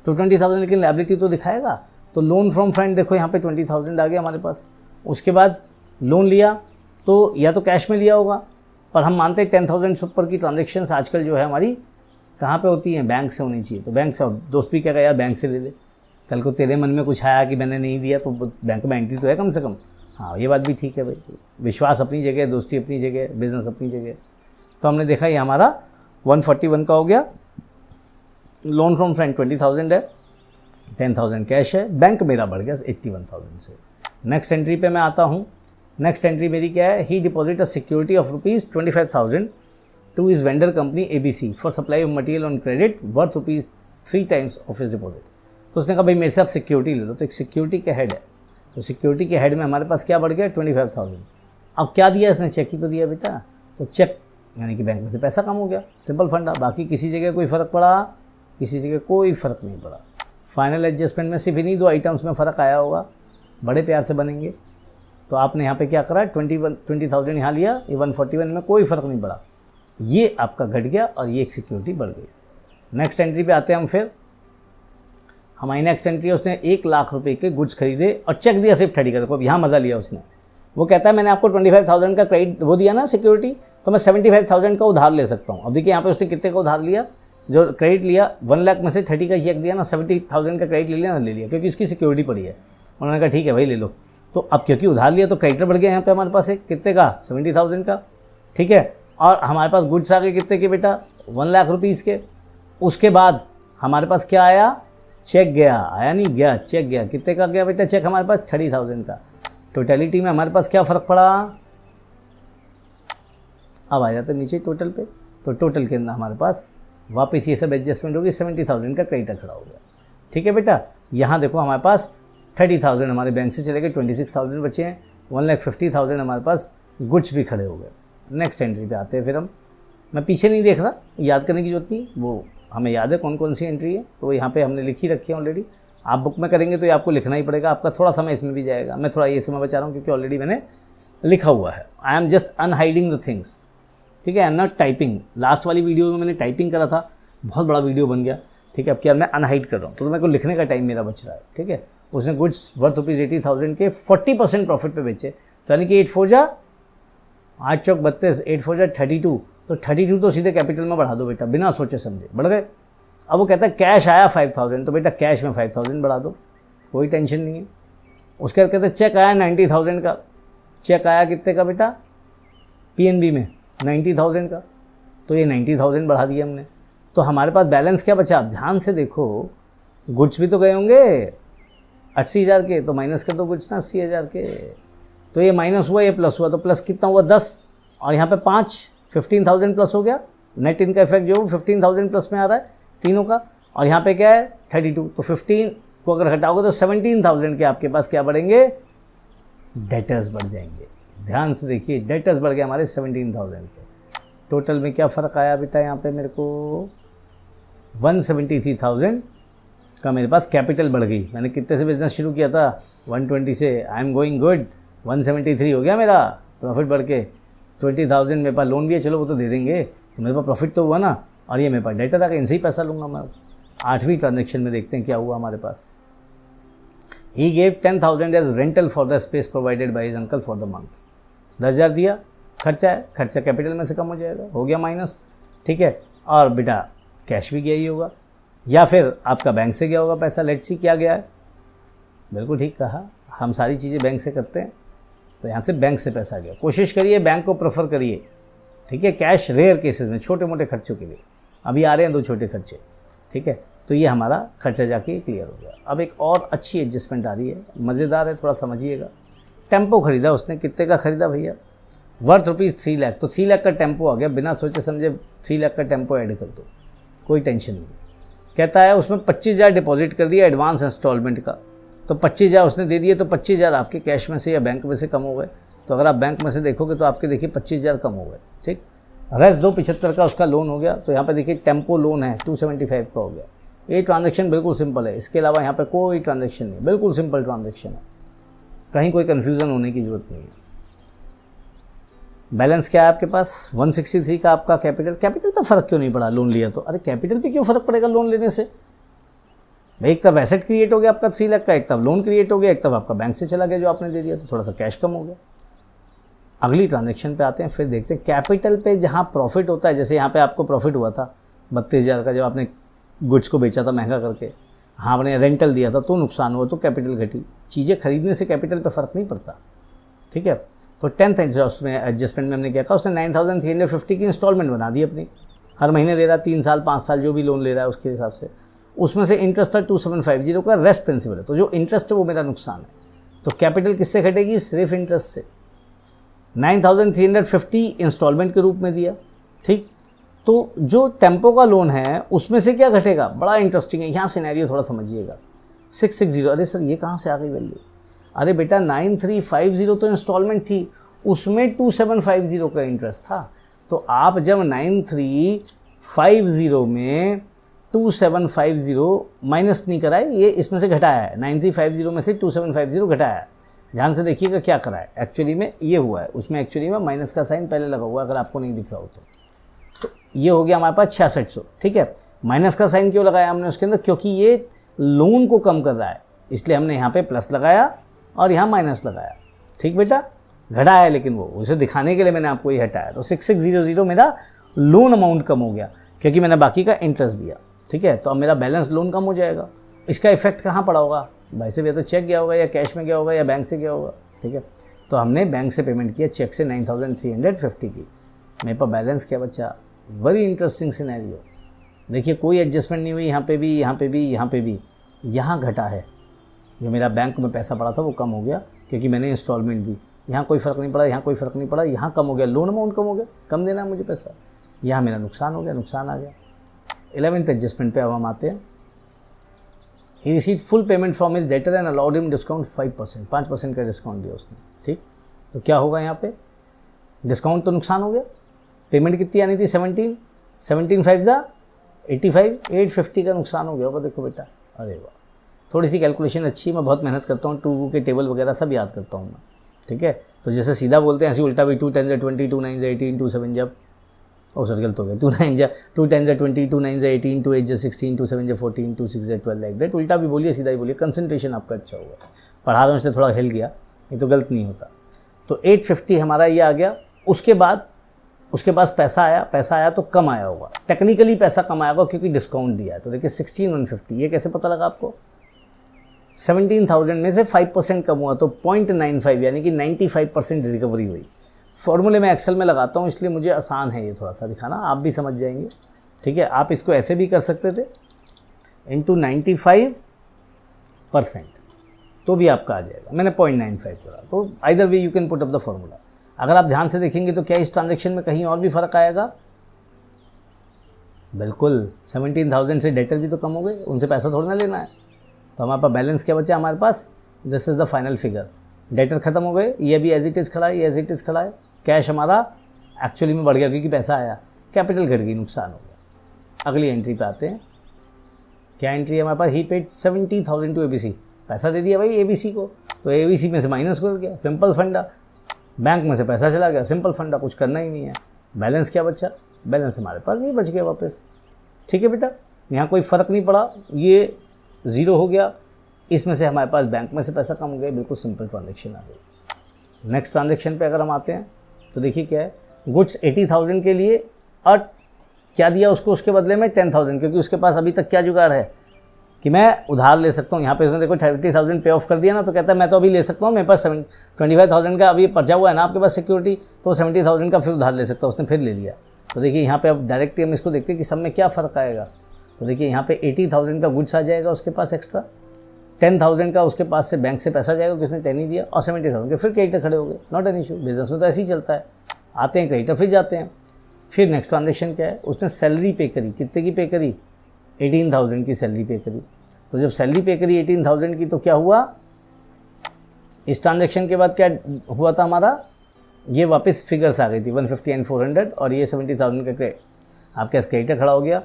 तो 20,000 की लायबिलिटी तो दिखाएगा, तो लोन फ्रॉम फ्रेंड देखो यहाँ पे 20,000 आ गया हमारे पास। उसके बाद लोन लिया तो या तो कैश में लिया होगा, पर हम मानते हैं 10,000 से ऊपर की ट्रांजेक्शन्स आजकल जो है हमारी कहाँ पे होती हैं, बैंक से होनी चाहिए। तो बैंक से, दोस्त भी क्या कहा यार बैंक से ले ले, कल को तेरे मन में कुछ आया कि मैंने नहीं दिया तो बैंक में एंट्री तो है कम से कम। हाँ ये बात भी ठीक है भाई, विश्वास अपनी जगह, दोस्ती अपनी जगह, बिजनेस अपनी जगह। तो हमने देखा ये हमारा 141 का हो गया, लोन फ्रॉम फ्रेंड 20,000 है, 10,000 कैश है, बैंक मेरा बढ़ गया 81,000 से। नेक्स्ट एंट्री पे मैं आता हूँ। नेक्स्ट एंट्री मेरी क्या है, he deposit a security of ₹25,000 to his vendor company ABC for supply of material on credit worth ₹3 times of his deposit. तो उसने कहा भाई मेरे से आप सिक्योरिटी ले लो, तो एक सिक्योरिटी के हेड है, तो सिक्योरिटी के हेड में हमारे पास क्या बढ़ गया 25,000। अब क्या दिया इसने, चेक ही तो दिया बेटा, तो चेक यानी कि बैंक में से पैसा कम हो गया, सिंपल फंडा। बाकी किसी जगह कोई फ़र्क पड़ा, किसी जगह कोई फ़र्क नहीं पड़ा। फाइनल एडजस्टमेंट में सिर्फ इन्हीं 2 आइटम्स में फ़र्क आया होगा, बड़े प्यार से बनेंगे। तो आपने यहाँ पे क्या करा, 20,000 यहाँ लिया, ये 141 में कोई फ़र्क नहीं पड़ा, ये आपका घट गया और ये एक सिक्योरिटी बढ़ गई। नेक्स्ट एंट्री पे आते हैं हम फिर। हमारी नेक्स्ट एंट्री है, उसने 1 लाख रुपए के गुड्स खरीदे और चेक दिया सिर्फ 30 का। देखो अब यहाँ मज़ा लिया उसने, वो कहता है मैंने आपको 25,000 का क्रेडिट वो दिया ना सिक्योरिटी, तो मैं 75,000 का उधार ले सकता हूँ। अब देखिए यहाँ पे उसने कितने का उधार लिया, जो क्रेडिट लिया 1 लाख में से 30 का चेक दिया ना, 70,000 का क्रेडिट ले लिया ना, ले लिया, क्योंकि उसकी सिक्योरिटी पड़ी है। उन्होंने कहा ठीक है भाई ले लो। तो अब क्योंकि उधार लिया तो क्रेडिटर बढ़ गया यहाँ पे हमारे पास एक, कितने का 70,000 का, ठीक है। और हमारे पास गुड्स आ गए कितने के बेटा 1 लाख रुपीज़ के। उसके बाद हमारे पास क्या आया, चेक गया, आया नहीं गया, चेक गया, कितने का गया बेटा चेक हमारे पास 30,000 का। टोटलिटी में हमारे पास क्या फ़र्क पड़ा, अब आ जाते नीचे टोटल पे, तो टोटल के अंदर हमारे पास वापस ये सब एडजस्टमेंट होगी, 70,000 का क्रेडिटर खड़ा हो गया। ठीक है बेटा, यहाँ देखो हमारे पास 30,000 हमारे बैंक से चले गए, 26,000 बचे हैं, 1,50,000 हमारे पास गुड्स भी खड़े हो गए। नेक्स्ट एंट्री पे आते हैं फिर हम, मैं पीछे नहीं देख रहा, याद करने की जरूरत नहीं, वो हमें याद है कौन कौन सी एंट्री है, तो यहाँ पे हमने लिखी रखी है ऑलरेडी। आप बुक में करेंगे तो ये आपको लिखना ही पड़ेगा, आपका थोड़ा समय इसमें भी जाएगा। मैं थोड़ा ये समय बचा रहा हूँ क्योंकि ऑलरेडी मैंने लिखा हुआ है। I am just unhiding the things, ठीक है, I am not typing. Last वाली वीडियो में मैंने टाइपिंग करा था, बहुत बड़ा वीडियो बन गया, ठीक है। अब क्या मैं अनहाइड कर रहा हूँ, तो मेरे को लिखने का टाइम मेरा बच रहा है, ठीक है। उसने गुड्स वर्थ ₹80,000 के 40% प्रॉफिट पे बेचे, तो यानी कि 8 4 जा 8 चौक 32, 8 4 जा 32, तो 32 तो सीधे कैपिटल में बढ़ा दो बेटा, बिना सोचे समझे बढ़ गए। अब वो कहता है कैश आया 5,000, तो बेटा कैश में 5,000 बढ़ा दो, कोई टेंशन नहीं है। उसके बाद कहते हैं चेक आया 90,000 का, चेक आया कितने का बेटा PNB में 90,000 का, तो ये 90,000 बढ़ा दिया हमने। तो हमारे पास बैलेंस क्या बचा, आप ध्यान से देखो, गुड्स भी तो गए होंगे 80,000 के, तो माइनस कर दो गुड्स ना 80,000 के, तो ये माइनस हुआ, ये प्लस हुआ, तो प्लस कितना हुआ 10, और यहाँ पे 5, 15,000 प्लस हो गया। नेट इनका इफेक्ट जो 15,000 प्लस में आ रहा है तीनों का, और यहाँ पे क्या है 32, तो 15 को अगर हटाओगे तो 17,000 के आपके पास क्या बढ़ेंगे, डेटर्स बढ़ जाएंगे। ध्यान से देखिए, डेटर्स बढ़ गए हमारे 17,000 के। टोटल में क्या फ़र्क आया बेटा, यहाँ पे मेरे को 173,000 का मेरे पास कैपिटल बढ़ गई। मैंने कितने से बिज़नेस शुरू किया था 120 से, आई एम गोइंग गुड, 173 हो गया मेरा प्रॉफिट बढ़ के। 20,000 मेरे पास लोन भी है, चलो वो तो दे देंगे, तो मेरे पास प्रॉफिट तो हुआ ना, और ये मेरे पास डेटर आ गया, इनसे ही पैसा लूँगा मैं। 8वीं ट्रांजेक्शन में देखते हैं क्या हुआ हमारे पास। He gave 10,000 as rental for the space provided by his uncle for the month. 10,000 दिया, खर्चा है, खर्चा कैपिटल में से कम हो जाएगा, हो गया माइनस, ठीक है। और बेटा कैश भी गया ही होगा, या फिर आपका बैंक से गया होगा पैसा। लेट्स सी क्या गया है, बिल्कुल ठीक कहा, हम सारी चीज़ें बैंक से करते हैं, तो यहाँ से बैंक से पैसा गया। कोशिश करिए बैंक को प्रेफर करिए, ठीक है। कैश रेयर केसेस में, छोटे मोटे खर्चों के लिए। अभी आ रहे हैं 2 छोटे खर्चे, ठीक है। तो ये हमारा खर्चा जाके क्लियर हो गया। अब एक और अच्छी एडजस्टमेंट आ रही है, मज़ेदार है, थोड़ा समझिएगा। टेम्पो खरीदा उसने, कितने का खरीदा भैया, वर्थ रुपीज़ 3 लाख। तो 3 लाख का टेम्पो आ गया, बिना सोचे समझे 3 लाख का टेम्पो ऐड कर दो, कोई टेंशन नहीं। कहता है उसमें 25,000 डिपॉजिट कर दिया एडवांस इंस्टॉलमेंट का, तो 25,000 उसने दे दिए, तो 25,000 आपके कैश में से या बैंक में से कम हो गए। तो अगर आप बैंक में से देखोगे तो आपके देखिए 25,000 कम हो गए, ठीक। रेस्ट 275 का उसका लोन हो गया। तो यहाँ पे देखिए टेम्पो लोन है 275 का हो गया। ये ट्रांजैक्शन बिल्कुल सिंपल है, इसके अलावा यहाँ पे कोई ट्रांजैक्शन नहीं, बिल्कुल सिंपल ट्रांजैक्शन है, कहीं कोई कन्फ्यूज़न होने की ज़रूरत नहीं है। बैलेंस क्या है आपके पास, 163 का आपका कैपिटल। कैपिटल का फ़र्क क्यों नहीं पड़ा, लोन लिया तो। अरे कैपिटल पे क्यों फ़र्क पड़ेगा लोन लेने से भाई, एक तरफ एसेट क्रिएट हो गया आपका 3 लाख का, एक तरफ लोन क्रिएट हो गया, एक तरफ आपका बैंक से चला गया जो आपने दे दिया, तो थोड़ा सा कैश कम हो गया। अगली ट्रांजैक्शन पे आते हैं, फिर देखते हैं कैपिटल पे जहाँ प्रॉफिट होता है। जैसे यहाँ पे आपको प्रॉफिट हुआ था 32,000 का, जब आपने गुड्स को बेचा था महंगा करके, हाँ आपने रेंटल दिया था तो नुकसान हुआ, तो कैपिटल घटी। चीज़ें खरीदने से कैपिटल पे फ़र्क नहीं पड़ता, ठीक है। तो 10th उसमें एडजस्टमेंट में हमने क्या कहा, उसने 9,350 की इंस्टॉलमेंट बना दी अपनी, हर महीने दे रहा, 3 साल 5 साल जो भी लोन ले रहा है उसके हिसाब से। उसमें से इंटरेस्ट था 2750 का, रेस्ट प्रिंसिपल है। तो जो इंटरेस्ट है वो मेरा नुकसान है, तो कैपिटल किससे घटेगी, सिर्फ इंटरेस्ट से। 9,350 इंस्टॉलमेंट के रूप में दिया, ठीक। तो जो टेम्पो का लोन है उसमें से क्या घटेगा, बड़ा इंटरेस्टिंग है, यहाँ सिनेरियो थोड़ा समझिएगा। 660, अरे सर ये कहाँ से आ गई वैल्यू, अरे बेटा 9350 तो इंस्टॉलमेंट थी, उसमें 2750 का इंटरेस्ट था। तो आप जब 9350 में 2750 माइनस नहीं कराए, ये इसमें से घटाया है, 9350 में से 2750 घटाया है। ध्यान से देखिएगा क्या करा है, एक्चुअली में ये हुआ है, उसमें एक्चुअली में माइनस का साइन पहले लगा हुआ है, अगर आपको नहीं दिख रहा हो तो ये हो गया हमारे पास 6600, ठीक है। माइनस का साइन क्यों लगाया हमने उसके अंदर, क्योंकि ये लोन को कम कर रहा है, इसलिए हमने यहाँ पे प्लस लगाया और यहाँ माइनस लगाया, ठीक बेटा। घटा है लेकिन वो उसे दिखाने के लिए मैंने आपको ये हटाया। तो 6600 मेरा लोन अमाउंट कम हो गया क्योंकि मैंने बाकी का इंटरेस्ट दिया, ठीक है। तो अब मेरा बैलेंस लोन कम हो जाएगा। इसका इफेक्ट कहाँ पड़ा होगा भाई साहब, या तो चेक गया होगा या कैश में गया होगा या बैंक से गया होगा, ठीक है। तो हमने बैंक से पेमेंट किया, चेक से 9,350 की। मेरे पास बैलेंस क्या बचा, वेरी इंटरेस्टिंग सिनेरियो। देखिए कोई एडजस्टमेंट नहीं हुई, यहाँ पे भी, यहाँ पे भी, यहाँ पे भी। यहाँ घटा है, जो मेरा बैंक में पैसा पड़ा था वो कम हो गया क्योंकि मैंने इंस्टॉलमेंट दी। यहाँ कोई फ़र्क नहीं पड़ा, यहाँ कोई फ़र्क नहीं पड़ा, यहाँ कम हो गया, लोन अमाउंट कम हो गया, कम देना है मुझे पैसा। यहाँ मेरा नुकसान हो गया, नुकसान आ गया। 11th एडजस्टमेंट पे अब हम आते हैं। He receive full payment from his debtor and allowed him discount 5%, 5% का डिस्काउंट दिया उसने, ठीक। तो क्या होगा यहाँ पे, डिस्काउंट तो नुकसान हो गया। पेमेंट कितनी आनी थी, 17 5 जा 85, 850 का नुकसान हो गया होगा। देखो बेटा, अरे वाह, थोड़ी सी कैलकुलेशन अच्छी, मैं बहुत मेहनत करता हूँ, 2 के टेबल वगैरह सब याद करता हूँ मैं, ठीक है। तो जैसे सीधा बोलते हैं ऐसे उल्टा भी, 2 10 20, 2 9 18, 2 7 जब, ओ सर गलत हो गया, 2 9 2 10 20, 2 9 18, 2 8 16, 2 7 14, 2 6 12 लाइक दैट। उल्टा भी बोलिए सीधा ही बोलिए, कंसंट्रेशन आपका अच्छा होगा। पढ़ा रहा हूँ इसलिए थोड़ा हिल गया, ये तो गलत नहीं होता। तो 850 हमारा ये आ गया। उसके बाद उसके पास पैसा आया तो कम आया होगा, टेक्निकली पैसा कम आया होगा क्योंकि डिस्काउंट दिया है। तो देखिए 16,150, ये कैसे पता लगा आपको, 17,000 में से 5% कम हुआ तो 0.95 यानी कि 95% रिकवरी हुई। फॉर्मूले में एक्सेल में लगाता हूँ इसलिए मुझे आसान है ये थोड़ा सा दिखाना, आप भी समझ जाएंगे, ठीक है। आप इसको ऐसे भी कर सकते थे, इंटू 95% तो भी आपका आ जाएगा। मैंने 0.95 करा, तो either way you can put up the formula. अगर आप ध्यान से देखेंगे तो क्या इस ट्रांजैक्शन में कहीं और भी फ़र्क आएगा, बिल्कुल 17,000 से डेटर भी तो कम हो गए, उनसे पैसा थोड़ा ना लेना है। तो हमारे पास बैलेंस क्या बचा हमारे पास, this is the final figure. Debtor खत्म हो गए, ये भी एज इट इज़ खड़ा है, ये एज इट इज़ खड़ा है। कैश हमारा एक्चुअली में बढ़ गया क्योंकि पैसा आया, कैपिटल घट गई, नुकसान हो गया। अगली एंट्री पे आते हैं, क्या एंट्री है हमारे पास, ही पेड 70,000 टू ABC, पैसा दे दिया भाई ABC को, तो ABC में से माइनस कर गया, सिंपल फंडा। बैंक में से पैसा चला गया, सिंपल फंडा, कुछ करना ही नहीं है। बैलेंस क्या बचा, बैलेंस हमारे पास ये बच गया वापस, ठीक है बेटा। यहाँ कोई फ़र्क नहीं पड़ा, ये ज़ीरो हो गया, इसमें से हमारे पास बैंक में से पैसा कम हो गया, बिल्कुल सिंपल ट्रांजेक्शन आ गई। नेक्स्ट ट्रांजेक्शन पे अगर हम आते हैं तो देखिए क्या है, गुड्स 80,000 के लिए और क्या दिया उसको उसके बदले में 10,000, क्योंकि उसके पास अभी तक क्या जुगाड़ है कि मैं उधार ले सकता हूँ। यहाँ पे उसने देखो 30,000 पे ऑफ कर दिया ना, तो कहता है मैं तो अभी ले सकता हूँ, मेरे पास 25,000 का अभी पर्चा हुआ है ना आपके पास सिक्योरिटी, तो 70,000 का फिर उधार ले सकता हूँ, उसने फिर ले लिया। तो देखिए यहाँ पे अब डायरेक्टली हम इसको देखते हैं कि सब में क्या फ़र्क आएगा। तो देखिए यहाँ पे 80,000 का गुड्स आ जाएगा उसके पास एक्स्ट्रा, 10,000 का उसके पास से बैंक से पैसा जाएगा, किसने 10 ही दिया, और 70,000 के फिर क्रेडिटर खड़े हो गए, नॉट एन इशू। बिजनेस में तो ऐसे ही चलता है, आते हैं क्रेडिटर फिर जाते हैं। फिर नेक्स्ट ट्रांजेक्शन क्या है, उसने सैलरी पे करी, कितने की पे करी, 18,000 की सैलरी पे करी। तो जब सैलरी पे करी 18,000 की, तो क्या हुआ, इस ट्रांजेक्शन के बाद क्या हुआ था हमारा, ये वापस फिगर्स आ गई थी 150 एंड 400, और ये 70,000 का आपके पास क्रेडिटर खड़ा हो गया,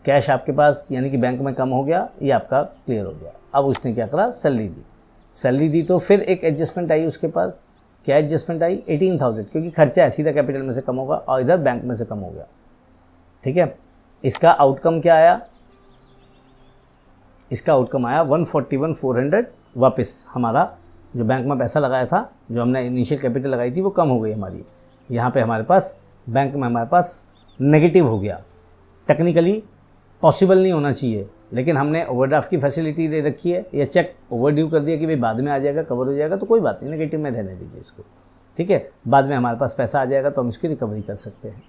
कैश आपके पास यानी कि बैंक में कम हो गया, ये आपका क्लियर हो गया। अब उसने क्या करा, सैलरी दी तो फिर एक एडजस्टमेंट आई उसके पास, क्या एडजस्टमेंट आई, 18,000, क्योंकि खर्चा है सीधा कैपिटल में से कम होगा और इधर बैंक में से कम हो गया। ठीक है, इसका आउटकम क्या आया, इसका आउटकम आया 141,400, वापस हमारा जो बैंक में पैसा लगाया था, जो हमने इनिशियल कैपिटल लगाई थी, वो कम हो गई हमारी। यहाँ पे हमारे पास बैंक में हमारे पास नेगेटिव हो गया। टेक्निकली पॉसिबल नहीं होना चाहिए, लेकिन हमने ओवरड्राफ्ट की फैसिलिटी दे रखी है, या चेक ओवरड्यू कर दिया कि भाई बाद में आ जाएगा, कवर हो जाएगा, तो कोई बात नहीं, नेगेटिव में रहने दीजिए इसको। ठीक है, बाद में हमारे पास पैसा आ जाएगा तो हम इसकी रिकवरी कर सकते हैं।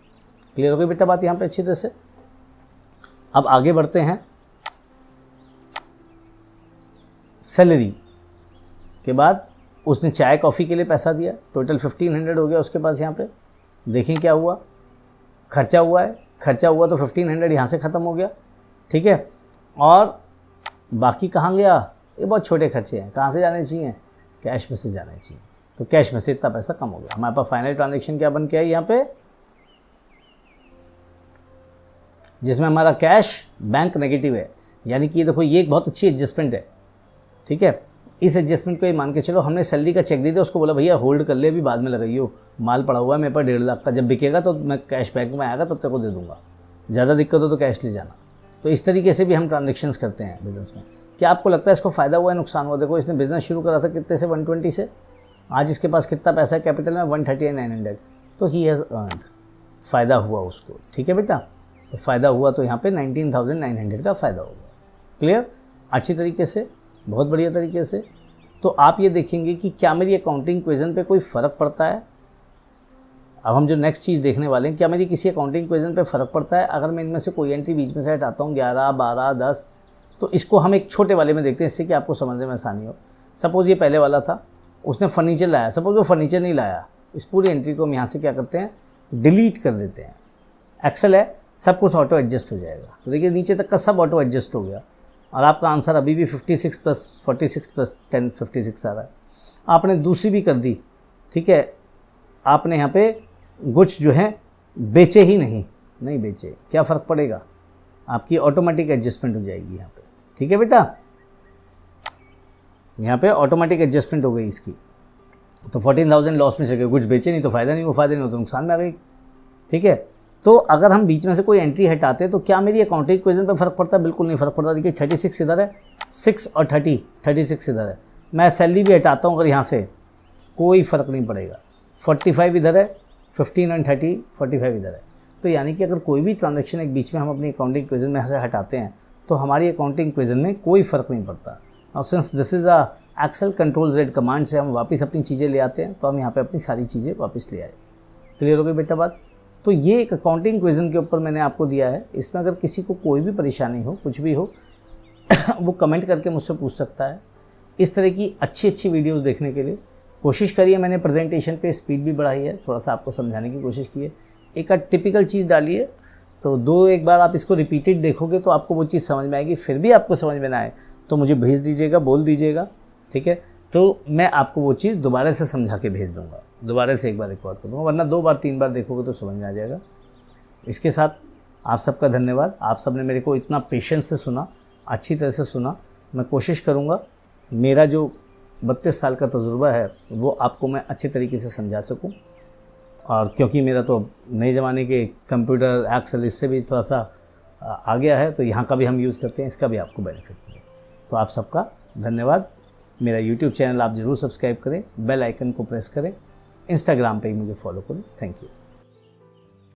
क्लियर हो गई बेटा बात यहाँ पे अच्छी तरह से। अब आगे बढ़ते हैं, सैलरी के बाद उसने चाय कॉफ़ी के लिए पैसा दिया, टोटल 1,500 हो गया उसके पास। यहाँ पे देखें क्या हुआ, खर्चा हुआ है, खर्चा हुआ तो 1,500 यहाँ से ख़त्म हो गया। ठीक है, और बाकी कहाँ गया, ये बहुत छोटे खर्चे हैं, कहाँ से जाने चाहिए, कैश में से जाने चाहिए, तो कैश में से इतना पैसा कम हो गया। हमारे पास फाइनल ट्रांजेक्शन क्या बन के आई यहाँ पे, जिसमें हमारा कैश बैंक नेगेटिव है, यानी कि देखो ये एक बहुत अच्छी एडजस्टमेंट है। ठीक है, इस एडजस्टमेंट को ये मान के चलो, हमने सैलरी का चेक दे दिया, उसको बोला भैया होल्ड कर ले, अभी बाद में लगाइयो, माल पड़ा हुआ है मेरे पास 1.5 लाख का, जब बिकेगा तो मैं कैश बैंक में आएगा तब तक को दे दूंगा, ज़्यादा दिक्कत हो तो कैश ले जाना। तो इस तरीके से भी हम ट्रांजेक्शन्स करते हैं बिज़नेस में। क्या आपको लगता है इसको फ़ायदा हुआ है, नुकसान हुआ? देखो इसने बिज़नेस शुरू करा था कितने से, 120 से, आज इसके पास कितना पैसा है कैपिटल में, 130,900, तो ही हैज़ अर्नड, फ़ायदा हुआ उसको। ठीक है बेटा, तो फ़ायदा हुआ तो यहाँ पे 19,900 का फ़ायदा होगा। क्लियर, अच्छी तरीके से, बहुत बढ़िया तरीके से। तो आप ये देखेंगे कि क्या मेरी अकाउंटिंग इक्वेशन पे कोई फ़र्क पड़ता है। अब हम जो नेक्स्ट चीज़ देखने वाले हैं, क्या मेरी किसी अकाउंटिंग इक्वेशन पे फ़र्क पड़ता है अगर मैं इनमें से कोई एंट्री बीच में से हटाता हूँ, 11, 12, 10। तो इसको हम एक छोटे वाले में देखते हैं, इससे कि आपको समझने में आसानी हो। सपोज़ ये पहले वाला था, उसने फर्नीचर लाया, सपोज़ वो फर्नीचर नहीं लाया, इस पूरी एंट्री को हम यहाँ से क्या करते हैं, डिलीट कर देते हैं। एक्सेल है, सब कुछ ऑटो एडजस्ट हो जाएगा। तो देखिए नीचे तक का सब ऑटो एडजस्ट हो गया, और आपका आंसर अभी भी 56 + 46 + 10 56 आ रहा है। आपने दूसरी भी कर दी, ठीक है, आपने यहाँ पे गुड्स जो है बेचे ही नहीं बेचे, क्या फ़र्क पड़ेगा, आपकी ऑटोमेटिक एडजस्टमेंट हो जाएगी यहाँ पे। ठीक है बेटा, यहाँ पे ऑटोमेटिक एडजस्टमेंट हो गई इसकी। तो 14,000 लॉस में से गए, गुड्स बेचे नहीं तो फ़ायदा नहीं, वो फ़ायदा नहीं हो तो नुकसान में आ गई। ठीक है, तो अगर हम बीच में से कोई एंट्री हटाते हैं तो क्या मेरी अकाउंटिंग इक्वेशन पे फ़र्क पड़ता है? बिल्कुल नहीं फ़र्क पड़ता। देखिए 36 इधर है, 6 और 36 इधर है। मैं सैलरी भी हटाता हूँ अगर यहाँ से, कोई फ़र्क नहीं पड़ेगा। 45 इधर है, 15 और 30, 45 इधर है। तो यानी कि अगर कोई भी ट्रांजैक्शन एक बीच में हम अपनी अकाउंटिंग इक्वेशन में से हटाते हैं तो हमारी अकाउंटिंग इक्वेशन में कोई फ़र्क नहीं पड़ता। और since this is a excel Ctrl+Z command से हम वापस अपनी चीज़ें ले आते हैं, तो हम यहाँ पे अपनी सारी चीज़ें वापस ले आए। क्लियर हो गई बेटा बात? तो ये एक अकाउंटिंग इक्वेशन के ऊपर मैंने आपको दिया है। इसमें अगर किसी को कोई भी परेशानी हो, कुछ भी हो वो कमेंट करके मुझसे पूछ सकता है। इस तरह की अच्छी वीडियोस देखने के लिए कोशिश करिए। मैंने प्रेजेंटेशन पे स्पीड भी बढ़ाई है, थोड़ा सा आपको समझाने की कोशिश की है। एक टिपिकल चीज़ डाली है, तो एक बार आप इसको रिपीटेड देखोगे तो आपको वो चीज़ समझ में आएगी। फिर भी आपको समझ में ना आए तो मुझे भेज दीजिएगा, बोल दीजिएगा, ठीक है, तो मैं आपको वो चीज़ दोबारा से समझा के भेज दूँगा, दोबारा से एक बार रिकॉर्ड कर दूँगा, वरना 2 बार 3 बार देखोगे तो समझ में आ जाएगा। इसके साथ आप सबका धन्यवाद। आप सब ने मेरे को इतना पेशेंस से सुना, अच्छी तरह से सुना। मैं कोशिश करूँगा मेरा जो 32 साल का तजुर्बा है वो आपको मैं अच्छे तरीके से समझा सकूँ। और क्योंकि मेरा तो नए ज़माने के कंप्यूटर एक्सेल इससे भी थोड़ा सा आ गया है, तो यहाँ का भी हम यूज़ करते हैं, इसका भी आपको बेनिफिट मिले। तो आप सबका धन्यवाद। मेरा यूट्यूब चैनल आप ज़रूर सब्सक्राइब करें, बेल आइकन को प्रेस करें, इंस्टाग्राम पे ही मुझे फॉलो करें। Thank you.